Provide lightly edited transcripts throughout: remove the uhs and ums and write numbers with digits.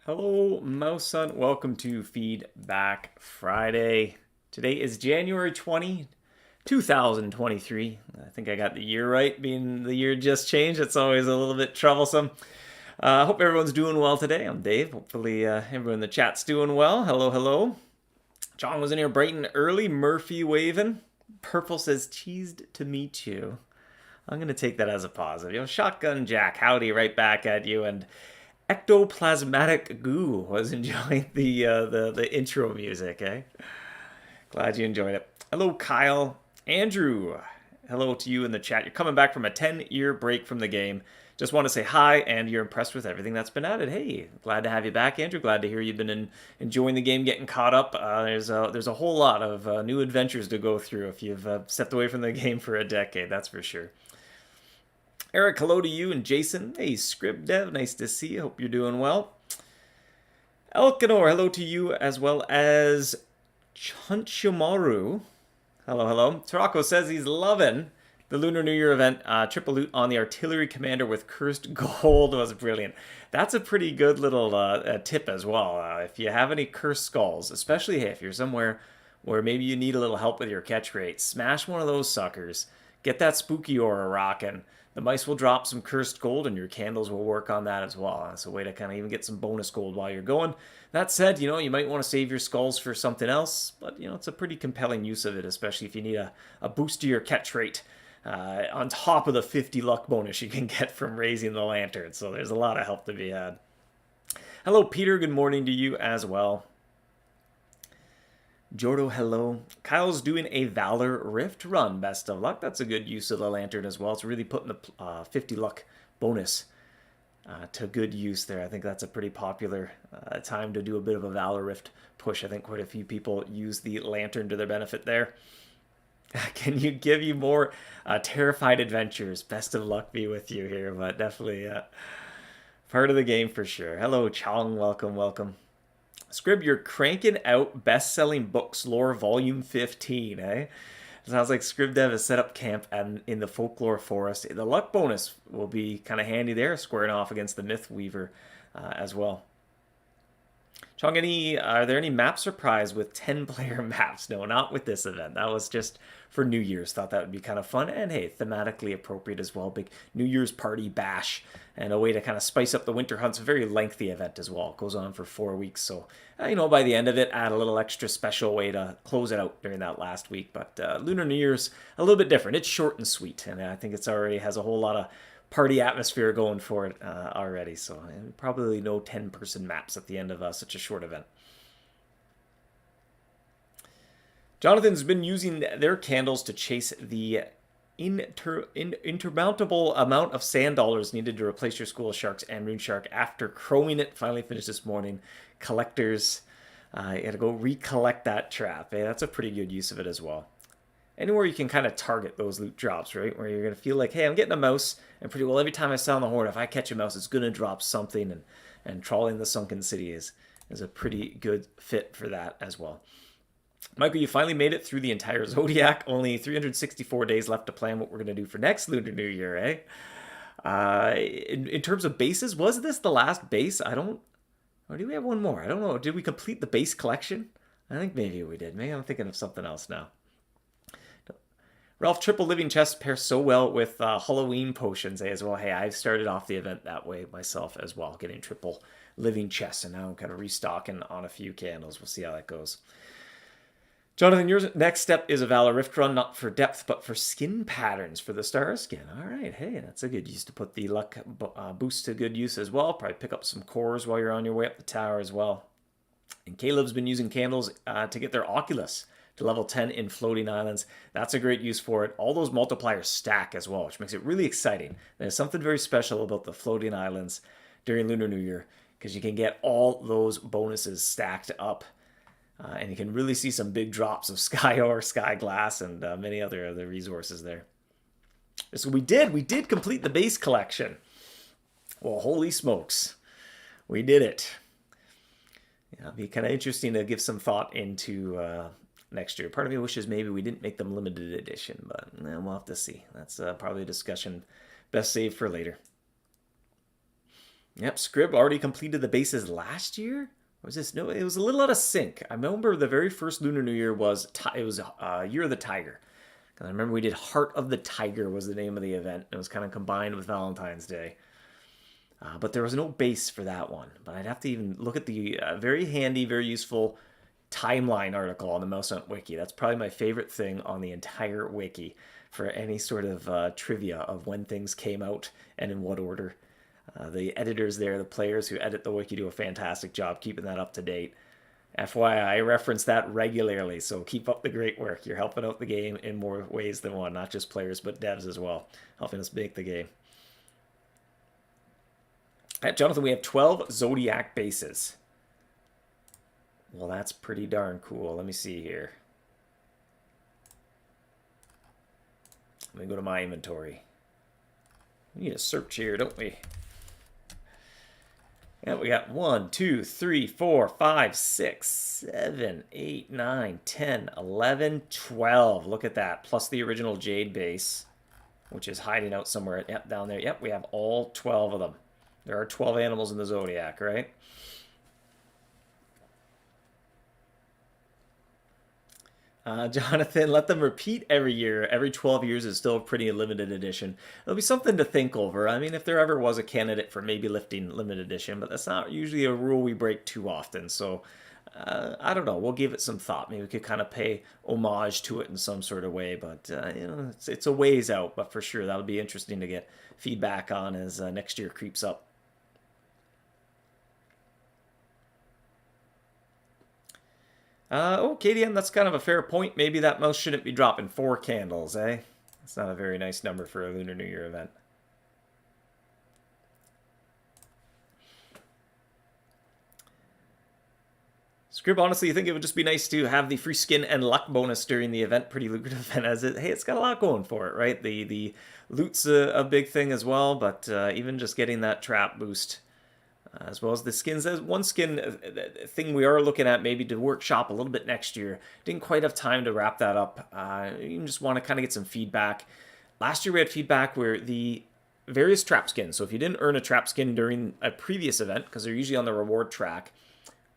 Hello, MouseHunt. Welcome to Feedback Friday. Today is January 2023. I think I got the year right, being the year just changed. It's always a little bit troublesome. I hope everyone's doing well today. I'm Dave. Hopefully, everyone in the chat's doing well. Hello, hello. John was in here bright and early. Murphy waving. Purple says, cheesed to meet you. I'm going to take that as a positive. Shotgun Jack, howdy, right back at you. And Ectoplasmatic Goo was enjoying the intro music, eh? Glad you enjoyed it. Hello, Kyle. Andrew, hello to you in the chat. You're coming back from a 10-year break from the game. Just want to say hi, and you're impressed with everything that's been added. Hey, glad to have you back, Andrew. Glad to hear you've been enjoying the game, getting caught up. There's a whole lot of new adventures to go through if you've stepped away from the game for a decade, that's for sure. Eric, hello to you, and Jason. Hey, ScriptDev, nice to see you. Hope you're doing well. Elkanor, hello to you, as well as Chunchimaru. Hello, hello. Tarako says he's loving the Lunar New Year event. Triple loot on the Artillery Commander with Cursed Gold was brilliant. That's a pretty good little tip as well. If you have any Cursed Skulls, especially if you're somewhere where maybe you need a little help with your catch rate, smash one of those suckers. Get that spooky aura rocking. The mice will drop some cursed gold, and your candles will work on that as well. That's a way to kind of even get some bonus gold while you're going. That said, you might want to save your skulls for something else, but, it's a pretty compelling use of it, especially if you need a boost to your catch rate on top of the 50 luck bonus you can get from raising the lantern. So there's a lot of help to be had. Hello, Peter. Good morning to you as well. Jordo, hello. Kyle's doing a Valor Rift run. Best of luck. That's a good use of the lantern as well. It's really putting the 50 luck bonus to good use there. I think that's a pretty popular time to do a bit of a Valor Rift push. I think quite a few people use the lantern to their benefit there. Can you give you more terrified adventures? Best of luck be with you here, but definitely part of the game for sure. Hello, Chong. Welcome, welcome. Scrib, you're cranking out best-selling books lore volume 15, eh? It sounds like ScribDev has set up camp and in the folklore forest. The luck bonus will be kind of handy there, squaring off against the Myth Weaver as well. Chong, are there any map surprise with 10-player maps? No, not with this event. That was just for New Year's. Thought that would be kind of fun and, hey, thematically appropriate as well. Big New Year's party bash and a way to kind of spice up the winter hunts. A very lengthy event as well. It goes on for 4 weeks. So, by the end of it, add a little extra special way to close it out during that last week. But Lunar New Year's a little bit different. It's short and sweet, and I think it's already has a whole lot of party atmosphere going for it already, so probably no 10-person maps at the end of such a short event. Jonathan's been using their candles to chase the insurmountable amount of sand dollars needed to replace your School of Sharks and Rune Shark after crowing it. Finally finished this morning. Collectors, you gotta go recollect that trap. That's a pretty good use of it as well. Anywhere you can kind of target those loot drops, right? Where you're going to feel like, hey, I'm getting a mouse, and pretty well every time I sound the horn, if I catch a mouse, it's going to drop something, and trawling the Sunken City is a pretty good fit for that as well. Michael, you finally made it through the entire Zodiac. Only 364 days left to plan what we're going to do for next Lunar New Year, eh? In terms of bases, was this the last base? Or do we have one more? I don't know. Did we complete the base collection? I think maybe we did. Maybe I'm thinking of something else now. Ralph, triple living chests pair so well with Halloween potions as well. Hey, I've started off the event that way myself as well, getting triple living chests, and now I'm kind of restocking on a few candles. We'll see how that goes. Jonathan, your next step is a Valor Rift run, not for depth, but for skin patterns for the star skin. All right, hey, that's a good use to put the luck boost to good use as well. Probably pick up some cores while you're on your way up the tower as well. And Caleb's been using candles to get their Oculus to level 10 in floating islands. That's a great use for it. All those multipliers stack as well, which makes it really exciting. There's something very special about the floating islands during Lunar New Year, because you can get all those bonuses stacked up. And you can really see some big drops of sky ore, sky glass, and many other resources there. So we did complete the base collection. Well, holy smokes. We did it. Yeah, it'd be kind of interesting to give some thought into next year. Part of me wishes maybe we didn't make them limited edition, but we'll have to see. That's probably a discussion best saved for later. Yep, Scrib already completed the bases last year. Or was this? No, it was a little out of sync. I remember the very first Lunar New Year was Year of the Tiger. Because I remember we did Heart of the Tiger was the name of the event. It was kind of combined with Valentine's Day. But there was no base for that one. But I'd have to even look at the very handy, very useful timeline article on the MouseHunt wiki. That's probably my favorite thing on the entire wiki for any sort of trivia of when things came out and in what order. The editors there, the players who edit the wiki, do a fantastic job keeping that up to date. FYI, I reference that regularly, so keep up the great work. You're helping out the game in more ways than one, not just players, but devs as well, helping us make the game. Jonathan, we have 12 Zodiac bases. Well, that's pretty darn cool. Let me see here. Let me go to my inventory. We need a search here, don't we? Yeah, we got 1, 2, 3, 4, 5, 6, 7, 8, 9, 10, 11, 12. Look at that. Plus the original Jade base, which is hiding out somewhere. Yep, down there. Yep, we have all 12 of them. There are 12 animals in the Zodiac, right? Jonathan, let them repeat every year. Every 12 years is still a pretty limited edition. It'll be something to think over. I mean, if there ever was a candidate for maybe lifting limited edition, but that's not usually a rule we break too often. So, I don't know. We'll give it some thought. Maybe we could kind of pay homage to it in some sort of way. But, it's a ways out. But for sure, that'll be interesting to get feedback on as next year creeps up. KDM, that's kind of a fair point. Maybe that mouse shouldn't be dropping 4 candles, eh? That's not a very nice number for a Lunar New Year event. Scrib, honestly, you think it would just be nice to have the free skin and luck bonus during the event. Pretty lucrative event as it. Hey, it's got a lot going for it, right? The loot's a big thing as well, but even just getting that trap boost as well as the skins. There's one skin thing we are looking at maybe to workshop a little bit next year. Didn't quite have time to wrap that up. You just want to kind of get some feedback. Last year we had feedback where the various trap skins, so if you didn't earn a trap skin during a previous event, because they're usually on the reward track,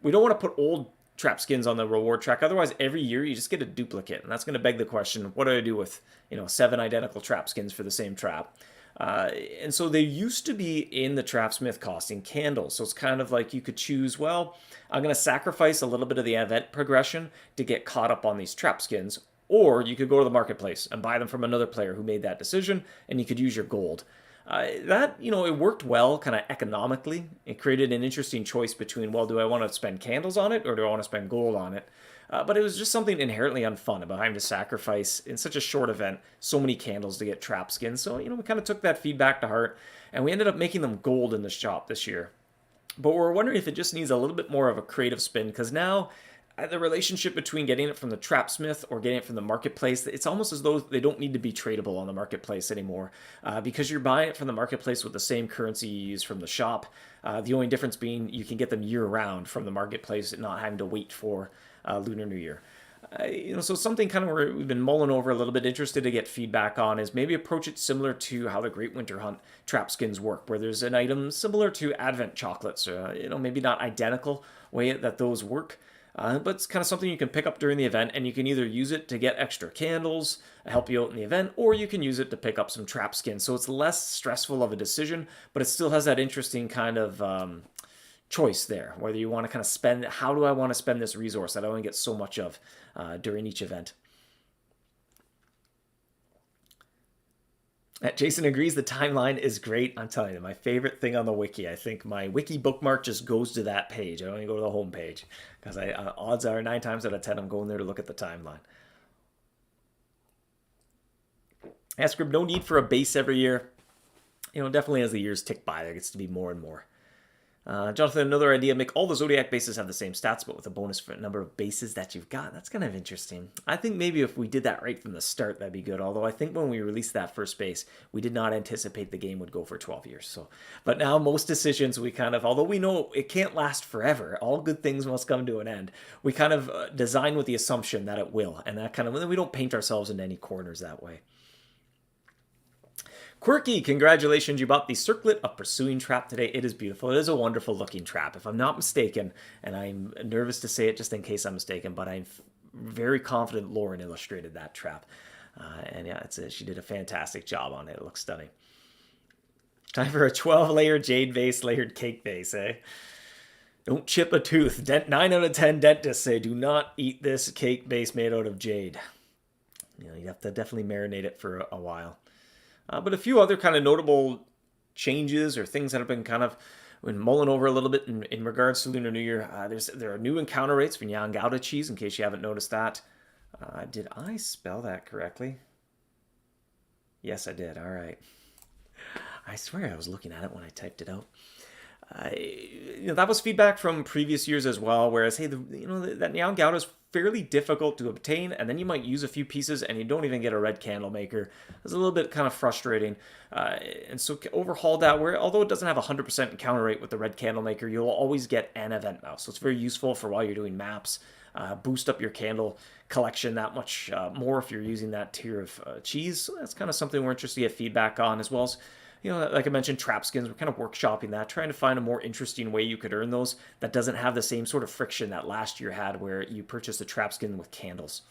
we don't want to put old trap skins on the reward track. Otherwise, every year you just get a duplicate, and that's going to beg the question: what do I do with 7 identical trap skins for the same trap? And so they used to be in the Trapsmith costing candles. So it's kind of like you could choose, well, I'm going to sacrifice a little bit of the event progression to get caught up on these trap skins. Or you could go to the marketplace and buy them from another player who made that decision, and you could use your gold. It worked well kind of economically. It created an interesting choice between, well, do I want to spend candles on it or do I want to spend gold on it? But it was just something inherently unfun about having to sacrifice in such a short event so many candles to get trap skins. So, we kind of took that feedback to heart, and we ended up making them gold in the shop this year. But we're wondering if it just needs a little bit more of a creative spin, because now the relationship between getting it from the trapsmith or getting it from the marketplace, it's almost as though they don't need to be tradable on the marketplace anymore, because you're buying it from the marketplace with the same currency you use from the shop. The only difference being you can get them year-round from the marketplace and not having to wait for Lunar New Year. So something kind of we've been mulling over a little bit, interested to get feedback on, is maybe approach it similar to how the Great Winter Hunt trap skins work, where there's an item similar to Advent chocolates, maybe not identical way that those work, but it's kind of something you can pick up during the event, and you can either use it to get extra candles, help you out in the event, or you can use it to pick up some trap skins. So it's less stressful of a decision, but it still has that interesting kind of choice there, whether you want to kind of spend, how do I want to spend this resource that I only get so much of during each event. Jason agrees the timeline is great. I'm telling you, my favorite thing on the wiki. I think my wiki bookmark just goes to that page. I only go to the home page because odds are 9 times out of 10 I'm going there to look at the timeline. Ascrib, no need for a base every year. Definitely as the years tick by, there gets to be more and more. Jonathan, another idea, make all the Zodiac bases have the same stats, but with a bonus for a number of bases that you've got. That's kind of interesting. I think maybe if we did that right from the start, that'd be good. Although I think when we released that first base, we did not anticipate the game would go for 12 years. But now most decisions we kind of, although we know it can't last forever, all good things must come to an end, we kind of design with the assumption that it will. And that kind of, we don't paint ourselves into any corners that way. Quirky, congratulations, you bought the Circlet of Pursuing trap today. It is beautiful. It is a wonderful looking trap. If I'm not mistaken, and I'm nervous to say it just in case I'm mistaken, but I'm very confident Lauren illustrated that trap. And yeah, she did a fantastic job on it. It looks stunning. Time for a 12-layer jade vase layered cake vase, eh? Don't chip a tooth. 9 out of 10 dentists say do not eat this cake base made out of jade. You have to definitely marinate it for a while. But a few other kind of notable changes or things that have been kind of when mulling over a little bit in regards to Lunar New Year. There are new encounter rates for Nyangauda cheese, in case you haven't noticed that. Did I spell that correctly? Yes, I did. All right. I swear I was looking at it when I typed it out. That was feedback from previous years as well, whereas, hey, that Nyangauda is fairly difficult to obtain, and then you might use a few pieces and you don't even get a red candle maker. It's a little bit kind of frustrating. And so overhaul that, where although it doesn't have a 100% encounter rate with the red candle maker, you'll always get an event mouse. So it's very useful for while you're doing maps. Boost up your candle collection that much more if you're using that tier of cheese. So that's kind of something we're interested to get feedback on, as well as, like I mentioned, trap skins. We're kind of workshopping that, trying to find a more interesting way you could earn those that doesn't have the same sort of friction that last year had where you purchased a trap skin with candles.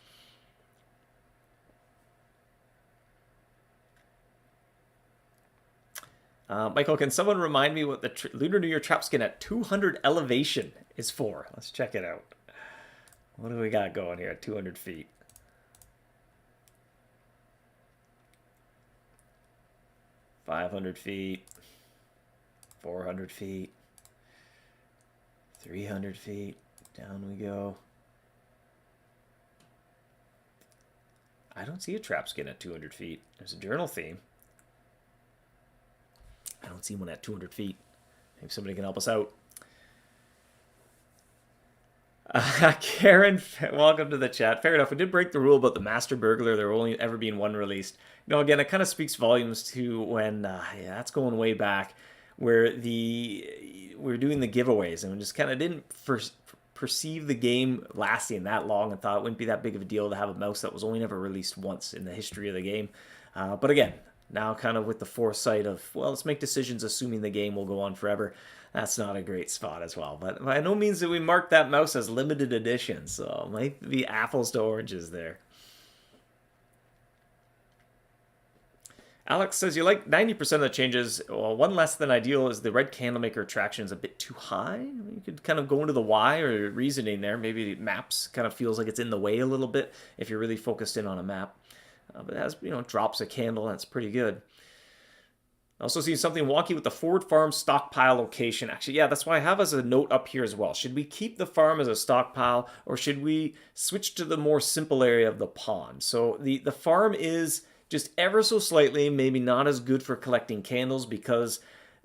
Michael, can someone remind me what the Lunar New Year trap skin at 200 elevation is for? Let's check it out. What do we got going here at 200 feet? $500 feet, 400 feet, 300 feet, down we go. I don't see a trap skin at 200 feet. There's a journal theme. I don't see one at 200 feet. Maybe somebody can help us out. Karen, welcome to the chat. Fair enough. We did break the rule about the Master Burglar. There will only ever be one released. Again, it kind of speaks volumes to when, that's going way back, where we're doing the giveaways and we just kind of didn't perceive the game lasting that long and thought it wouldn't be that big of a deal to have a mouse that was only never released once in the history of the game. But again, now kind of with the foresight of, well, let's make decisions assuming the game will go on forever. That's not a great spot as well. But by no means did we mark that mouse as limited edition, so it might be apples to oranges there. Alex says you like 90% of the changes. Well, one less than ideal is the red candlemaker attraction is a bit too high. You could kind of go into the why or reasoning there. Maybe maps kind of feels like it's in the way a little bit if you're really focused in on a map. But it has, drops a candle. That's pretty good. I also see something wonky with the Ford Farm stockpile location. Actually, yeah, that's why I have as a note up here as well. Should we keep the farm as a stockpile, or should we switch to the more simple area of the pond? So the farm is just ever so slightly maybe not as good for collecting candles because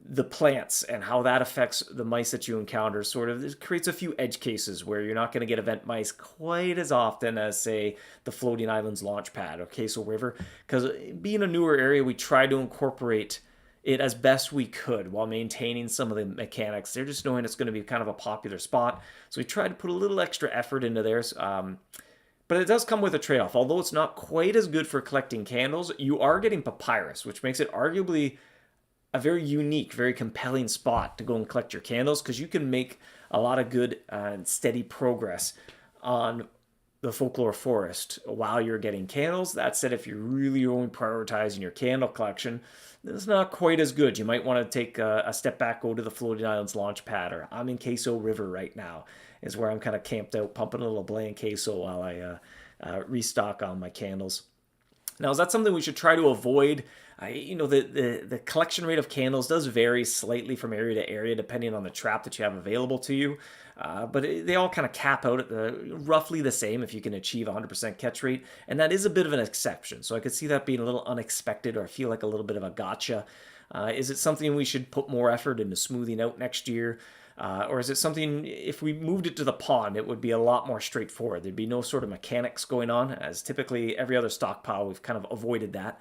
the plants and how that affects the mice that you encounter sort of it creates a few edge cases where you're not going to get event mice quite as often as, say, the Floating Islands launch pad or Queso River. Because being a newer area, we try to incorporate it as best we could while maintaining some of the mechanics. They're just knowing it's going to be kind of a popular spot. So we tried to put a little extra effort into theirs. But it does come with a trade-off. Although it's not quite as good for collecting candles, you are getting papyrus, which makes it arguably a very unique, very compelling spot to go and collect your candles because you can make a lot of good and steady progress on the folklore forest while you're getting candles. That said, if you're really only prioritizing your candle collection, it's not quite as good. You might want to take a step back, go to the Floating Islands launch pad, or I'm in Queso River right now, is where I'm kind of camped out, pumping a little bland queso while I restock on my candles. Now, is that something we should try to avoid? The collection rate of candles does vary slightly from area to area depending on the trap that you have available to you. But they all kind of cap out at roughly the same if you can achieve 100% catch rate. And that is a bit of an exception. So I could see that being a little unexpected or feel like a little bit of a gotcha. Is it something we should put more effort into smoothing out next year? Or is it something, if we moved it to the pond, it would be a lot more straightforward. There'd be no sort of mechanics going on, as typically every other stockpile, we've kind of avoided that.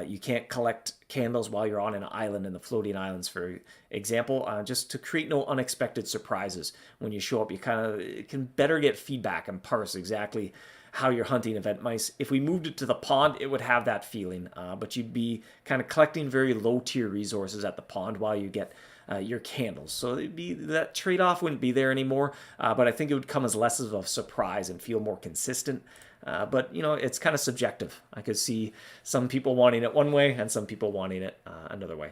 You can't collect candles while you're on an island in the Floating Islands, for example, just to create no unexpected surprises. When you show up, you kind of can better get feedback and parse exactly how you're hunting event mice. If we moved it to the pond, it would have that feeling, but you'd be kind of collecting very low tier resources at the pond while you get your candles. So it'd be, that trade-off wouldn't be there anymore, but I think it would come as less of a surprise and feel more consistent. But, you know, it's kind of subjective. I could see some people wanting it one way and some people wanting it another way.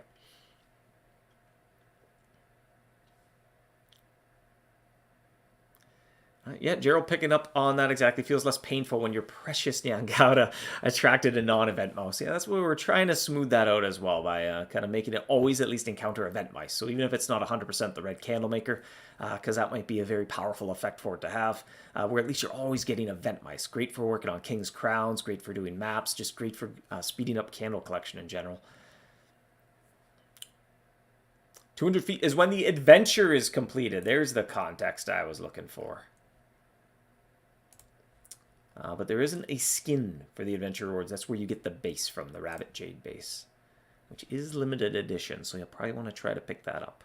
Yeah, Gerald picking up on that exactly. Feels less painful when your precious Nyangouda attracted a non-event mouse. Yeah, that's what we're trying to smooth that out as well by kind of making it always at least encounter event mice. So even if it's not 100% the red candle maker, because that might be a very powerful effect for it to have, where at least you're always getting event mice. Great for working on King's Crowns, great for doing maps, just great for speeding up candle collection in general. 200 feet is when the adventure is completed. There's the context I was looking for. But there isn't a skin for the adventure rewards. That's where you get the base from, the rabbit jade base, which is limited edition, so you'll probably want to try to pick that up.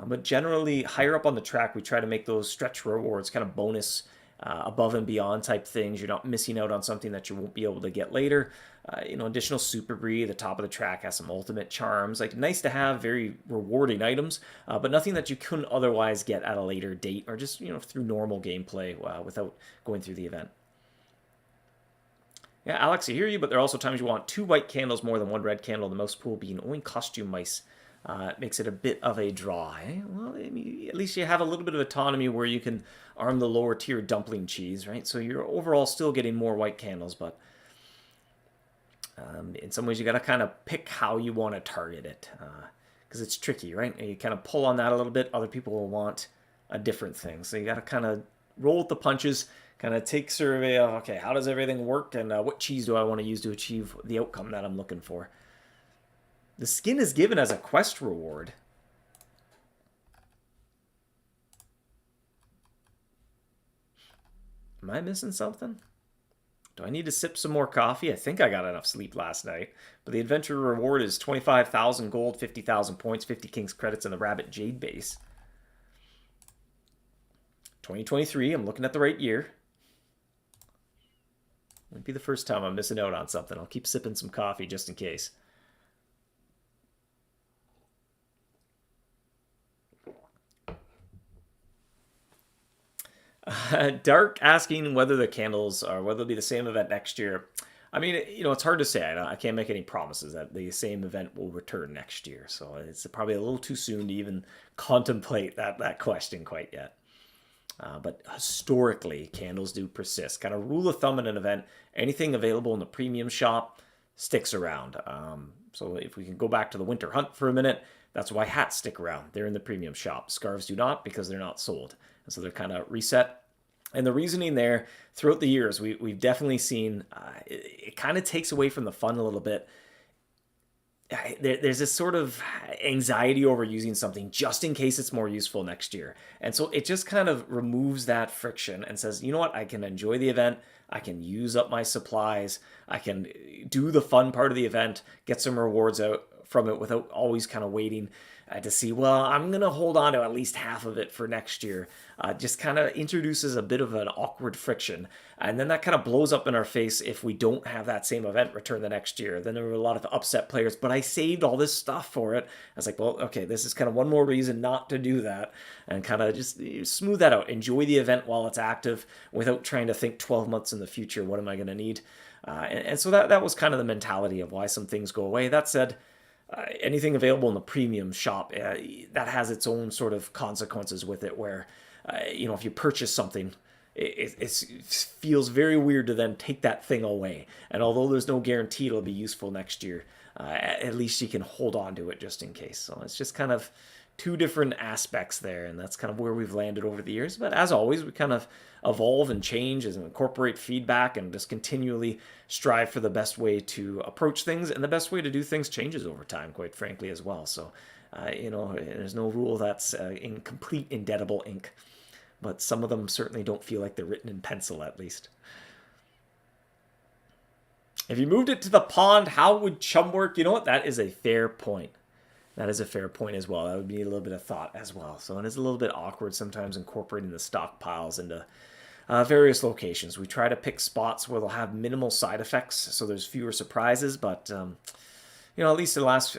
But generally, higher up on the track, we try to make those stretch rewards kind of bonus, above and beyond type things. You're not missing out on something that you won't be able to get later. You know, additional super breed. The top of the track has some ultimate charms. Like, nice to have, very rewarding items, but nothing that you couldn't otherwise get at a later date or just, you know, through normal gameplay without going through the event. Yeah, Alex, I hear you, but there are also times you want 2 white candles more than 1 red candle. The mouse pool being only costume mice makes it a bit of a draw. Eh? Well, I mean, at least you have a little bit of autonomy where you can arm the lower tier dumpling cheese, right? So you're overall still getting more white candles, but in some ways you got to kind of pick how you want to target it, because it's tricky, right? And you kind of pull on that a little bit. Other people will want a different thing. So you got to kind of roll with the punches, kind of take survey of, okay, how does everything work, and what cheese do I want to use to achieve the outcome that I'm looking for. The skin is given as a quest reward. Am I missing something? Do I need to sip some more coffee? I think I got enough sleep last night. But the adventure reward is 25,000 gold, 50,000 points, 50 King's credits, and the Rabbit Jade base. 2023, I'm looking at the right year. Won't be the first time I'm missing out on something. I'll keep sipping some coffee just in case. Dark asking whether the candles are, whether it'll be the same event next year. I mean, you know, it's hard to say. I can't make any promises that the same event will return next year. So it's probably a little too soon to even contemplate that question quite yet. But historically, candles do persist. Kind of rule of thumb in an event, anything available in the premium shop sticks around. So if we can go back to the winter hunt for a minute, that's why hats stick around. They're in the premium shop. Scarves do not, because they're not sold. And so they're kind of reset. And the reasoning there, throughout the years, we've definitely seen it kind of takes away from the fun a little bit. There's this sort of anxiety over using something just in case it's more useful next year. And so it just kind of removes that friction and says, you know what, I can enjoy the event. I can use up my supplies. I can do the fun part of the event, get some rewards out from it without always kind of waiting to see, well, I'm going to hold on to at least half of it for next year. Just kind of introduces a bit of an awkward friction. And then that kind of blows up in our face if we don't have that same event return the next year. Then there were a lot of upset players, but I saved all this stuff for it. I was like, well, okay, this is kind of one more reason not to do that. And kind of just smooth that out. Enjoy the event while it's active without trying to think 12 months in the future, what am I going to need? And so that was kind of the mentality of why some things go away. That said, anything available in the premium shop, that has its own sort of consequences with it where, you know, if you purchase something, it feels very weird to then take that thing away. And although there's no guarantee it'll be useful next year, at least you can hold on to it just in case. So it's just kind of two different aspects there, and that's kind of where we've landed over the years. But as always, we kind of evolve and change and incorporate feedback and just continually strive for the best way to approach things, and the best way to do things changes over time, quite frankly, as well. So, you know, there's no rule that's in complete indelible ink, but some of them certainly don't feel like they're written in pencil, at least. If you moved it to the pond, how would chum work? You know what? That is a fair point. That is a fair point as well. That would be a little bit of thought as well. So it is a little bit awkward sometimes incorporating the stockpiles into various locations. We try to pick spots where they'll have minimal side effects, so there's fewer surprises. But at least in the last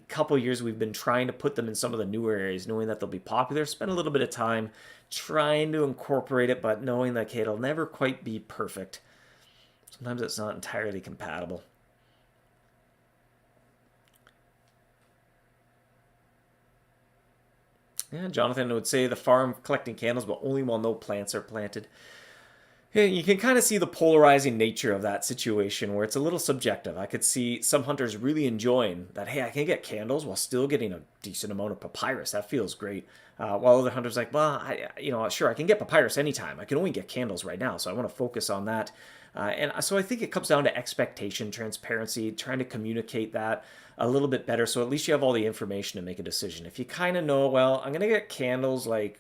couple of years, we've been trying to put them in some of the newer areas, knowing that they'll be popular. Spend a little bit of time trying to incorporate it, but knowing that it'll never quite be perfect. Sometimes it's not entirely compatible. Yeah, Jonathan would say the farm collecting candles, but only while no plants are planted. Yeah, you can kind of see the polarizing nature of that situation where it's a little subjective. I could see some hunters really enjoying that, hey, I can get candles while still getting a decent amount of papyrus. That feels great. While other hunters like, well, sure, I can get papyrus anytime. I can only get candles right now, so I want to focus on that. And so I think it comes down to expectation, transparency, trying to communicate that a little bit better so at least you have all the information to make a decision. If you kind of know, well, I'm going to get candles like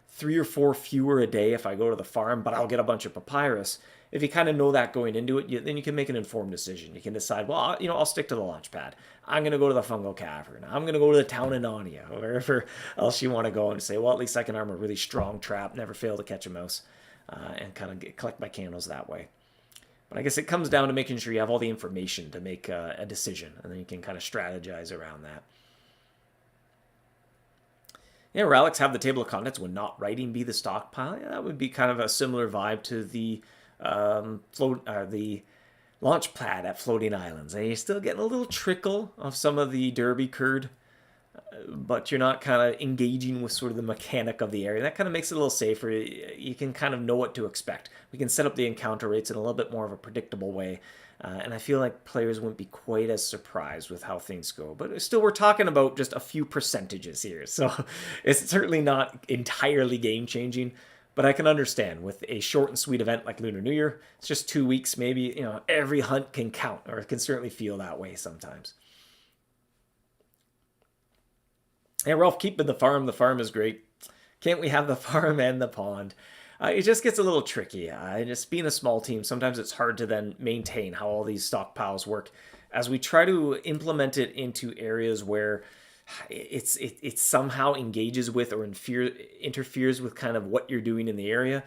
3 or 4 fewer a day if I go to the farm, but I'll get a bunch of papyrus. If you kind of know that going into it, then you can make an informed decision. You can decide, well, I'll stick to the launch pad. I'm going to go to the fungal cavern. I'm going to go to the town of Narnia, or wherever else you want to go and say, well, at least I can arm a really strong trap, never fail to catch a mouse, and kind of collect my candles that way. But I guess it comes down to making sure you have all the information to make a decision, and then you can kind of strategize around that. Yeah, relics have the table of contents when not writing be the stockpile. Yeah, that would be kind of a similar vibe to the the launch pad at Floating Islands. And you're still getting a little trickle of some of the derby curd, but you're not kind of engaging with sort of the mechanic of the area. That kind of makes it a little safer. You can kind of know what to expect. We can set up the encounter rates in a little bit more of a predictable way. And I feel like players wouldn't be quite as surprised with how things go. But still, we're talking about just a few percentages here. So it's certainly not entirely game-changing. But I can understand with a short and sweet event like Lunar New Year, it's just 2 weeks. Maybe, every hunt can count, or it can certainly feel that way sometimes. Yeah, Ralph, keeping the farm. The farm is great. Can't we have the farm and the pond? It just gets a little tricky. Just being a small team, sometimes it's hard to then maintain how all these stockpiles work. As we try to implement it into areas where it somehow engages with or interferes with kind of what you're doing in the area,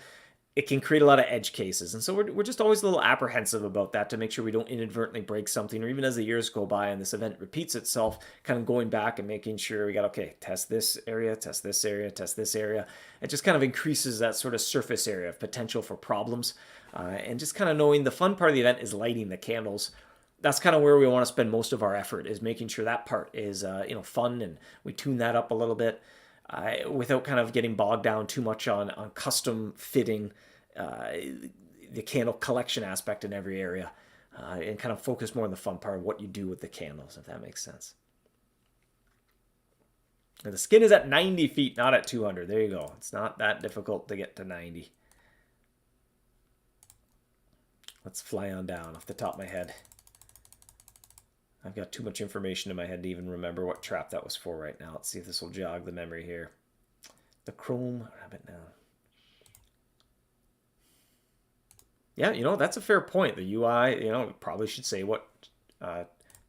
it can create a lot of edge cases. And so we're just always a little apprehensive about that to make sure we don't inadvertently break something, or even as the years go by and this event repeats itself, kind of going back and making sure we got, okay, test this area, test this area, test this area. It just kind of increases that sort of surface area of potential for problems. And just kind of knowing the fun part of the event is lighting the candles. That's kind of where we want to spend most of our effort, is making sure that part is fun, and we tune that up a little bit without kind of getting bogged down too much on custom fitting the candle collection aspect in every area, and kind of focus more on the fun part of what you do with the candles, if that makes sense. And the skin is at 90 feet, not at 200. There you go. It's not that difficult to get to 90. Let's fly on down off the top of my head. I've got too much information in my head to even remember what trap that was for right now. Let's see if this will jog the memory here. The chrome rabbit now. Yeah, that's a fair point. The UI, probably should say what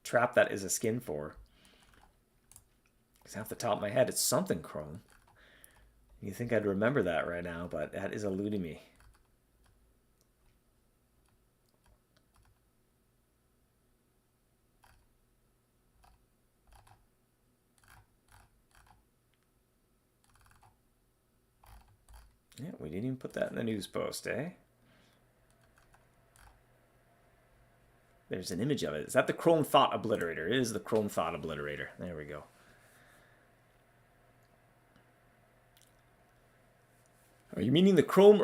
trap that is a skin for. Because off the top of my head, it's something chrome. You think I'd remember that right now, but that is eluding me. Yeah, we didn't even put that in the news post, eh? There's an image of it. Is that the Chrome Thought Obliterator? It is the Chrome Thought Obliterator. There we go. Are you meaning the Chrome?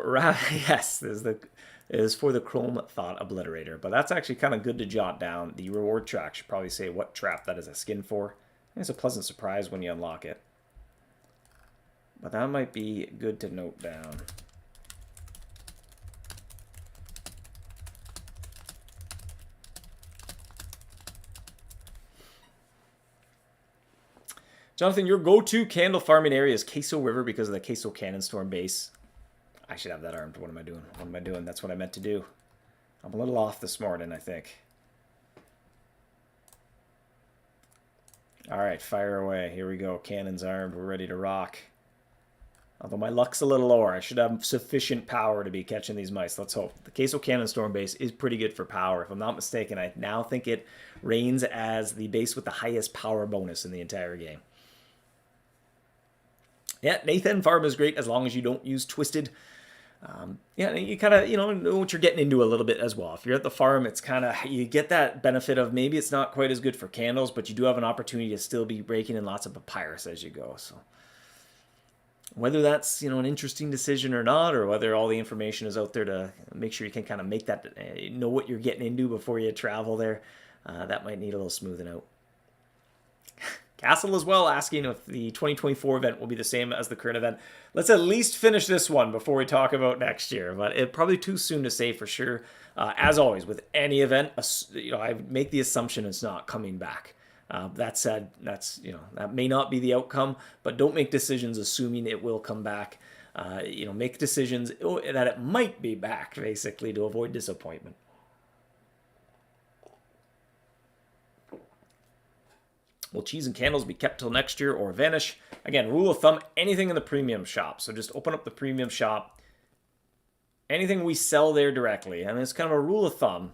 Yes, it is for the Chrome Thought Obliterator. But that's actually kind of good to jot down. The reward track should probably say what trap that is a skin for. It's a pleasant surprise when you unlock it. But that might be good to note down. Jonathan, your go-to candle farming area is Queso River because of the Queso Cannon Storm base. I should have that armed. What am I doing? What am I doing? That's what I meant to do. I'm a little off this morning, I think. All right, fire away. Here we go. Cannons armed. We're ready to rock. Although my luck's a little lower. I should have sufficient power to be catching these mice. Let's hope. The Queso Cannon Storm base is pretty good for power. If I'm not mistaken, I now think it reigns as the base with the highest power bonus in the entire game. Yeah, Nathan Farm is great as long as you don't use Twisted. Yeah, you kind of, know what you're getting into a little bit as well. If you're at the farm, it's kind of, you get that benefit of maybe it's not quite as good for candles, but you do have an opportunity to still be raking in lots of papyrus as you go. So whether that's, an interesting decision or not, or whether all the information is out there to make sure you can kind of make that, know what you're getting into before you travel there, that might need a little smoothing out. Castle as well, asking if the 2024 event will be the same as the current event. Let's at least finish this one before we talk about next year, but it's probably too soon to say for sure. As always, with any event, I make the assumption it's not coming back. That said, that may not be the outcome, but don't make decisions assuming it will come back. Make decisions that it might be back, basically, to avoid disappointment. Will cheese and candles be kept till next year or vanish? Again, rule of thumb, anything in the premium shop. So just open up the premium shop. Anything we sell there directly. And it's kind of a rule of thumb.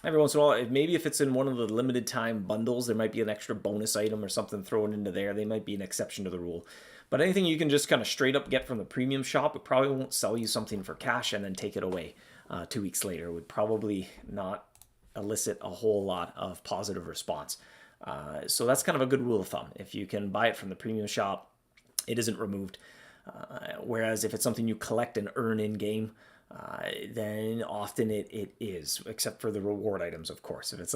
Every once in a while, maybe if it's in one of the limited time bundles, there might be an extra bonus item or something thrown into there. They might be an exception to the rule. But anything you can just kind of straight up get from the premium shop, it probably won't sell you something for cash and then take it away 2 weeks later. It would probably not elicit a whole lot of positive response. So that's kind of a good rule of thumb. If you can buy it from the premium shop, it isn't removed. Whereas if it's something you collect and earn in game, then often it is, except for the reward items, of course. If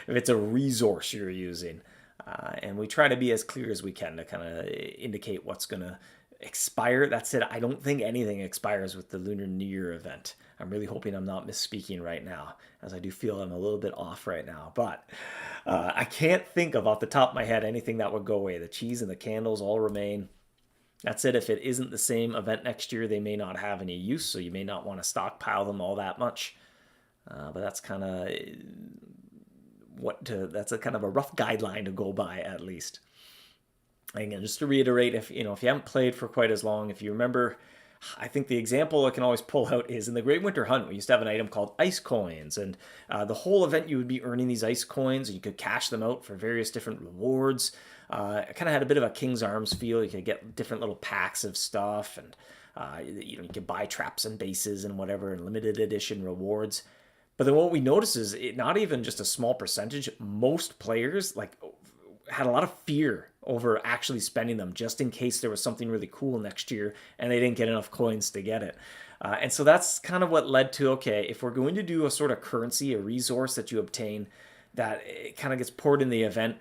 it's a resource you're using, and we try to be as clear as we can to kind of indicate what's going to expire. That said, I don't think anything expires with the Lunar New Year event. I'm really hoping I'm not misspeaking right now, as I do feel I'm a little bit off right now. But I can't think of off the top of my head anything that would go away. The cheese and the candles all remain. That's it. If it isn't the same event next year, they may not have any use, so you may not want to stockpile them all that much. But that's kind of that's a kind of a rough guideline to go by, at least. Again, just to reiterate, if you haven't played for quite as long, if you remember, I think the example I can always pull out is in the Great Winter Hunt, we used to have an item called ice coins, and the whole event you would be earning these ice coins, and you could cash them out for various different rewards. It kind of had a bit of a King's Arms feel. You could get different little packs of stuff, and you could buy traps and bases and whatever, and limited edition rewards. But then what we noticed is not even just a small percentage, most players had a lot of fear over actually spending them just in case there was something really cool next year and they didn't get enough coins to get it. And so that's kind of what led to, okay, if we're going to do a sort of currency, a resource that you obtain that it kind of gets poured in the event,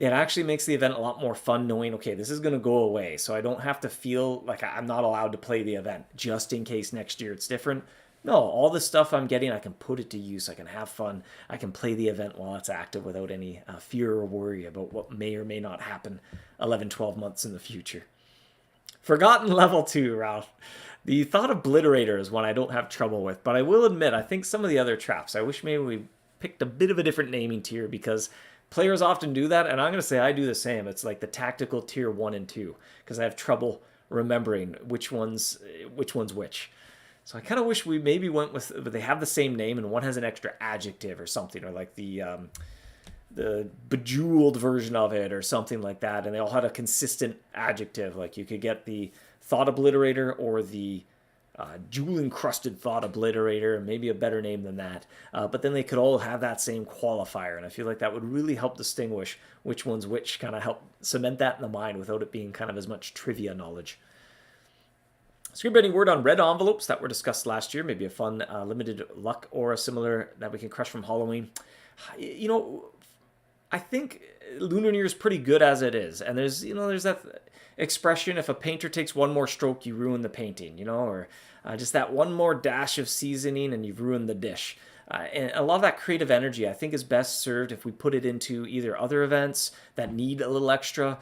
it actually makes the event a lot more fun knowing, okay, this is going to go away. So I don't have to feel like I'm not allowed to play the event just in case next year it's different. No, all the stuff I'm getting, I can put it to use. I can have fun. I can play the event while it's active without any fear or worry about what may or may not happen 11, 12 months in the future. Forgotten level 2, Ralph. The Thought Obliterator is one I don't have trouble with, but I will admit, I think some of the other traps, I wish maybe we picked a bit of a different naming tier, because players often do that, and I'm going to say I do the same. It's like the tactical tier 1 and 2, because I have trouble remembering which one's which. So I kind of wish we maybe went with, but they have the same name and one has an extra adjective or something, or like the bejeweled version of it or something like that, and they all had a consistent adjective. Like you could get the Thought Obliterator or the jewel-encrusted Thought Obliterator, maybe a better name than that. But then they could all have that same qualifier, and I feel like that would really help distinguish which one's which, kind of help cement that in the mind without it being kind of as much trivia knowledge. Screenbending word on red envelopes that were discussed last year. Maybe a fun limited luck or a similar that we can crush from Halloween. I think Lunar New Year is pretty good as it is. And there's that expression, if a painter takes one more stroke, you ruin the painting, or just that one more dash of seasoning and you've ruined the dish. And a lot of that creative energy, I think, is best served if we put it into either other events that need a little extra,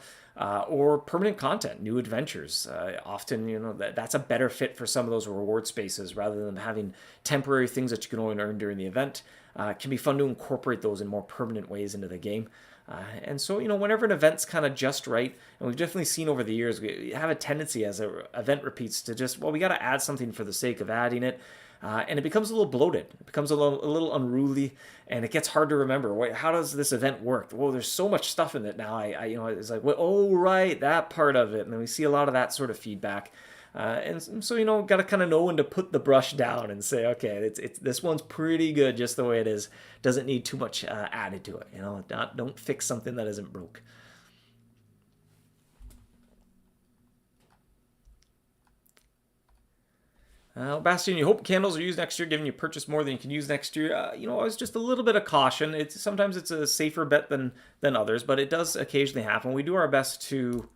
or permanent content, new adventures. Often, that's a better fit for some of those reward spaces rather than having temporary things that you can only earn during the event. It can be fun to incorporate those in more permanent ways into the game. And so, whenever an event's kind of just right, and we've definitely seen over the years, we have a tendency as an event repeats to just, well, we got to add something for the sake of adding it. And it becomes a little bloated. It becomes a little unruly, and it gets hard to remember. Wait, how does this event work? Well, there's so much stuff in it now. It's like, well, oh, right, that part of it. And then we see a lot of that sort of feedback. And so, got to kind of know when to put the brush down and say, okay, it's this one's pretty good just the way it is. Doesn't need too much added to it. Don't fix something that isn't broke. Bastian, you hope candles are used next year, given you purchase more than you can use next year. I was just a little bit of caution. Sometimes it's a safer bet than others, but it does occasionally happen. We do our best to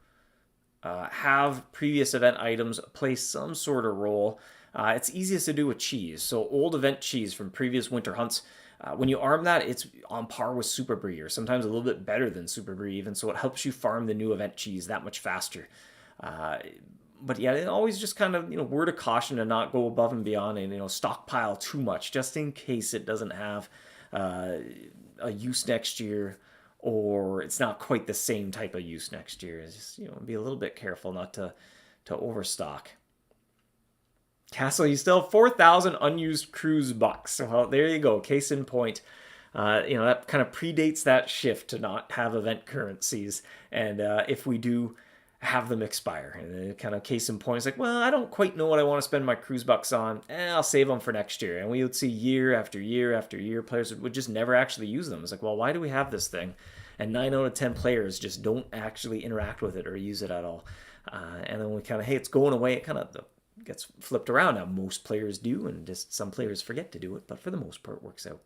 have previous event items play some sort of role. It's easiest to do with cheese. So old event cheese from previous winter hunts, when you arm that, it's on par with Super Brie, or sometimes a little bit better than Super Brie even. So it helps you farm the new event cheese that much faster. But yeah, it always just kind of, word of caution to not go above and beyond and, stockpile too much just in case it doesn't have a use next year, or it's not quite the same type of use next year. It's just, be a little bit careful not to overstock. Castle, you still have 4,000 unused cruise bucks. Well, there you go. Case in point. That kind of predates that shift to not have event currencies. And if we do have them expire, and kind of case in point, it's like, well, I don't quite know what I want to spend my cruise bucks on. I'll save them for next year. And we would see year after year after year, players would just never actually use them. It's like, well, why do we have this thing? And 9 out of 10 players just don't actually interact with it or use it at all. And then we kind of, hey, it's going away. It kind of gets flipped around. Now, most players do, and just some players forget to do it, but for the most part, it works out.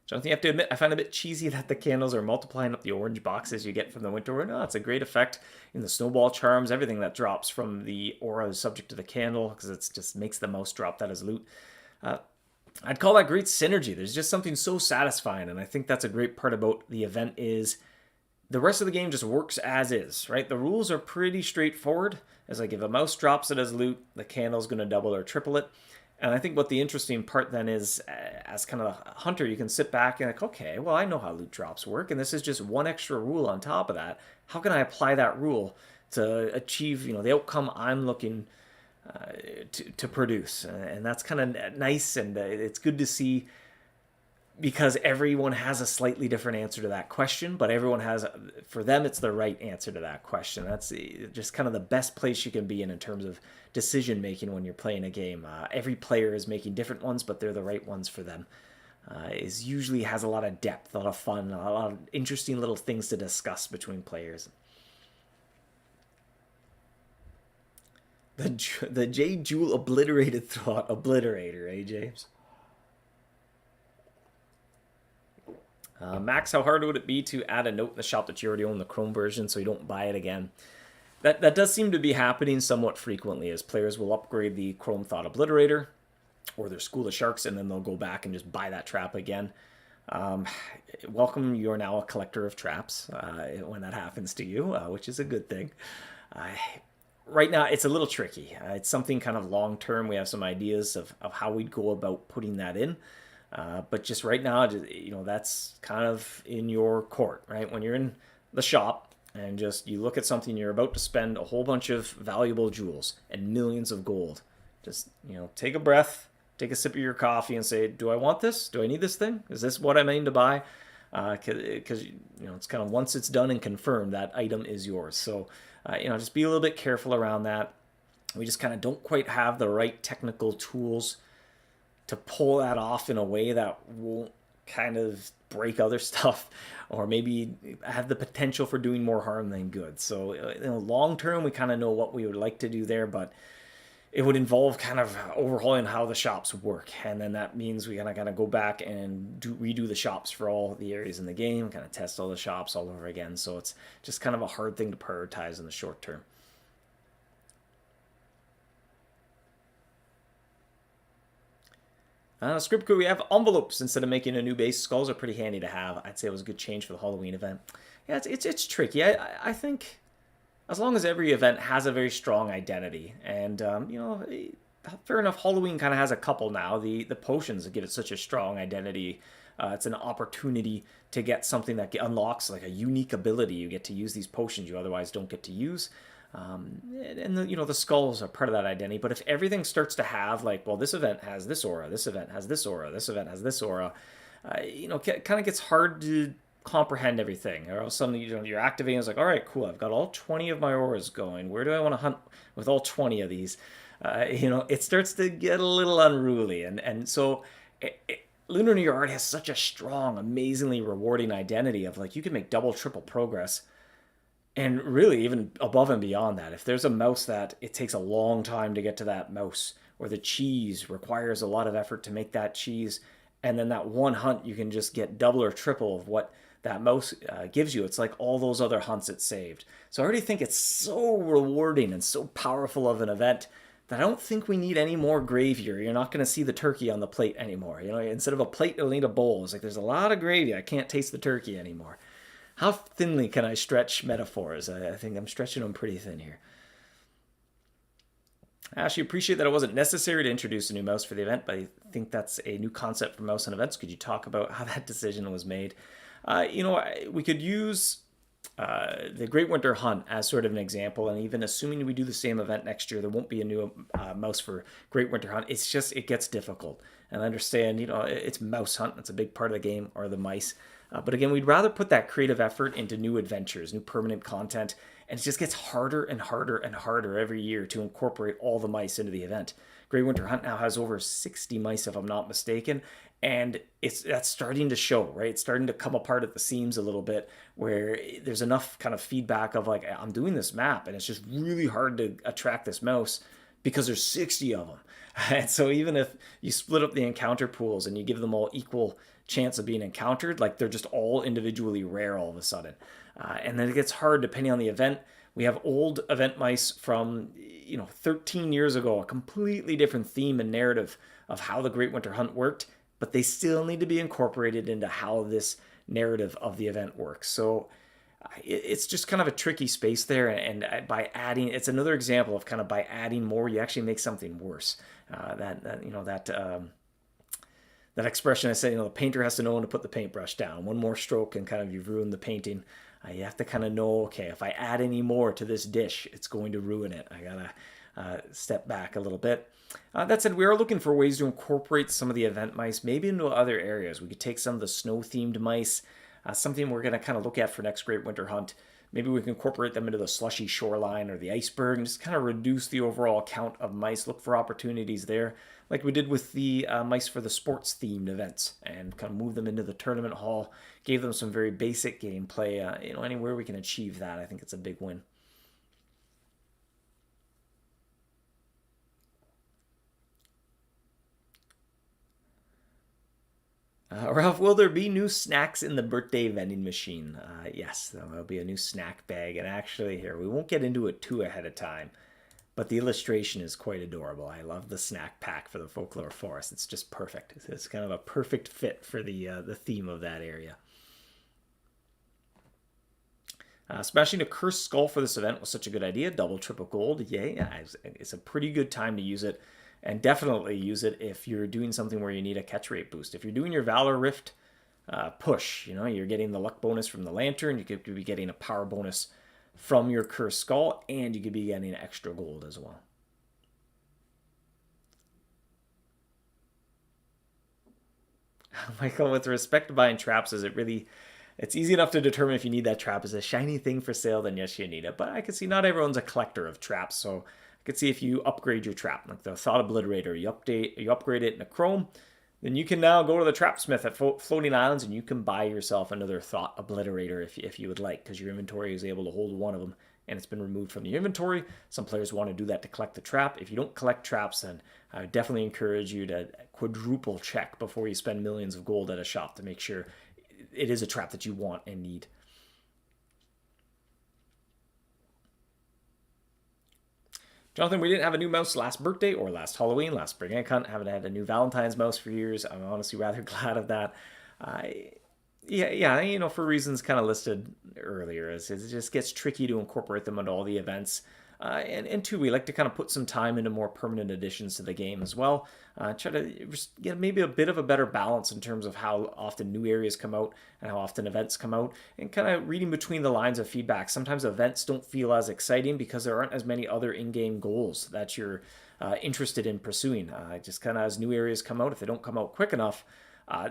Jonathan, you have to admit, I find it a bit cheesy that the candles are multiplying up the orange boxes you get from the winter. No, it's a great effect in the snowball charms. Everything that drops from the aura is subject to the candle, because it just makes the mouse drop that as loot. I'd call that great synergy. There's just something so satisfying, and I think that's a great part about the event is the rest of the game just works as is, right? The rules are pretty straightforward. As like if a mouse drops it as loot, the candle's going to double or triple it. And I think what the interesting part then is, as kind of a hunter, you can sit back and like, okay, well, I know how loot drops work, and this is just one extra rule on top of that. How can I apply that rule to achieve, the outcome I'm looking to produce? And that's kind of nice, and it's good to see, because everyone has a slightly different answer to that question, but everyone has, for them, it's the right answer to that question. That's just kind of the best place you can be in terms of decision making when you're playing a game. Every player is making different ones, but they're the right ones for them. Is usually has a lot of depth, a lot of fun, a lot of interesting little things to discuss between players. The J. Jewel obliterated thought obliterator, eh, James? Max, how hard would it be to add a note in the shop that you already own the Chrome version so you don't buy it again? That does seem to be happening somewhat frequently, as players will upgrade the Chrome Thought Obliterator or their School of Sharks, and then they'll go back and just buy that trap again. Welcome, you are now a collector of traps when that happens to you, which is a good thing. Right now, it's a little tricky. It's something kind of long-term. We have some ideas of how we'd go about putting that in. But just right now, that's kind of in your court, right? When you're in the shop and just you look at something, you're about to spend a whole bunch of valuable jewels and millions of gold. Just, take a breath, take a sip of your coffee and say, do I want this? Do I need this thing? Is this what I'm aiming to buy? Because, it's kind of once it's done and confirmed, that item is yours. So, just be a little bit careful around that. We just kind of don't quite have the right technical tools to pull that off in a way that won't kind of break other stuff, or maybe have the potential for doing more harm than good. So, long term, we kind of know what we would like to do there, but it would involve kind of overhauling how the shops work. And then that means we kind of go back and redo the shops for all the areas in the game, kind of test all the shops all over again. So it's just kind of a hard thing to prioritize in the short term. Script crew, we have envelopes instead of making a new base. Skulls are pretty handy to have. I'd say it was a good change for the Halloween event. Yeah, it's tricky. I think as long as every event has a very strong identity, and fair enough. Halloween kind of has a couple now. The potions that give it such a strong identity. It's an opportunity to get something that unlocks like a unique ability. You get to use these potions you otherwise don't get to use. And the skulls are part of that identity. But if everything starts to have like, well, this event has this aura, this event has this aura, this event has this aura, it kind of gets hard to comprehend everything. Or else suddenly you're activating. It's like, all right, cool. I've got all 20 of my auras going. Where do I want to hunt with all 20 of these? It starts to get a little unruly, and so Lunar New Year art has such a strong, amazingly rewarding identity of like you can make double, triple progress, and really even above and beyond that. If there's a mouse that it takes a long time to get to that mouse, or the cheese requires a lot of effort to make that cheese, and then that one hunt you can just get double or triple of what that mouse gives you. It's like all those other hunts it saved. So I already think it's so rewarding and so powerful of an event that I don't think we need any more gravy. You're not going to see the turkey on the plate anymore. Instead of a plate, you'll need a bowl. It's like there's a lot of gravy. I can't taste the turkey anymore. How thinly can I stretch metaphors? I think I'm stretching them pretty thin here. I actually appreciate that it wasn't necessary to introduce a new mouse for the event, but I think that's a new concept for MouseHunt events. Could you talk about how that decision was made? We could use the Great Winter Hunt as sort of an example, and even assuming we do the same event next year, there won't be a new mouse for Great Winter Hunt. It's just, it gets difficult. And I understand, it's MouseHunt, that's a big part of the game, or the mice. But again, we'd rather put that creative effort into new adventures, new permanent content, and it just gets harder and harder and harder every year to incorporate all the mice into the event. Great Winter Hunt now has over 60 mice, if I'm not mistaken, and that's starting to show, right? It's starting to come apart at the seams a little bit, where there's enough kind of feedback of like, I'm doing this map, and it's just really hard to attract this mouse because there's 60 of them. And so even if you split up the encounter pools and you give them all equal chance of being encountered, like they're just all individually rare all of a sudden. And then it gets hard depending on the event. We have old event mice from 13 years ago, a completely different theme and narrative of how the Great Winter Hunt worked, but they still need to be incorporated into how this narrative of the event works. So it's just kind of a tricky space there, and by adding, it's another example of kind of by adding more, you actually make something worse. That expression I said, the painter has to know when to put the paintbrush down. One more stroke and kind of you've ruined the painting. You have to kind of know, okay, if I add any more to this dish, it's going to ruin it. I gotta step back a little bit. That said, we are looking for ways to incorporate some of the event mice, maybe into other areas. We could take some of the snow-themed mice, something we're going to kind of look at for next Great Winter Hunt. Maybe we can incorporate them into the slushy shoreline or the iceberg and just kind of reduce the overall count of mice. Look for opportunities there, like we did with the mice for the sports-themed events, and kind of move them into the tournament hall. Gave them some very basic gameplay. Anywhere we can achieve that, I think it's a big win. Ralph, will there be new snacks in the birthday vending machine? Yes, there'll be a new snack bag. And actually, here, we won't get into it too ahead of time, but the illustration is quite adorable. I love the snack pack for the folklore forest. It's just perfect. It's kind of a perfect fit for the theme of that area. Smashing a cursed skull for this event was such a good idea. Double, triple gold. Yay. It's a pretty good time to use it. And definitely use it if you're doing something where you need a catch rate boost. If you're doing your Valor Rift push, you're getting the luck bonus from the lantern. You could be getting a power bonus from your cursed skull. And you could be getting extra gold as well. Michael, with respect to buying traps, it's easy enough to determine if you need that trap as a shiny thing for sale, then yes, you need it. But I can see not everyone's a collector of traps, so I could see if you upgrade your trap, like the Thought Obliterator, you upgrade it in a Chrome, then you can now go to the Trapsmith at Floating Islands and you can buy yourself another Thought Obliterator if you would like, because your inventory is able to hold one of them and it's been removed from the inventory. Some players want to do that to collect the trap. If you don't collect traps, then I would definitely encourage you to quadruple check before you spend millions of gold at a shop to make sure it is a trap that you want and need. Jonathan, we didn't have a new mouse last birthday or last Halloween, last spring egg hunt. Haven't had a new Valentine's mouse for years. I'm honestly rather glad of that. For reasons kind of listed earlier, it just gets tricky to incorporate them into all the events. And two, we like to kind of put some time into more permanent additions to the game as well. Try to get maybe a bit of a better balance in terms of how often new areas come out and how often events come out, and kind of reading between the lines of feedback. Sometimes events don't feel as exciting because there aren't as many other in-game goals that you're interested in pursuing. Just kind of as new areas come out, if they don't come out quick enough,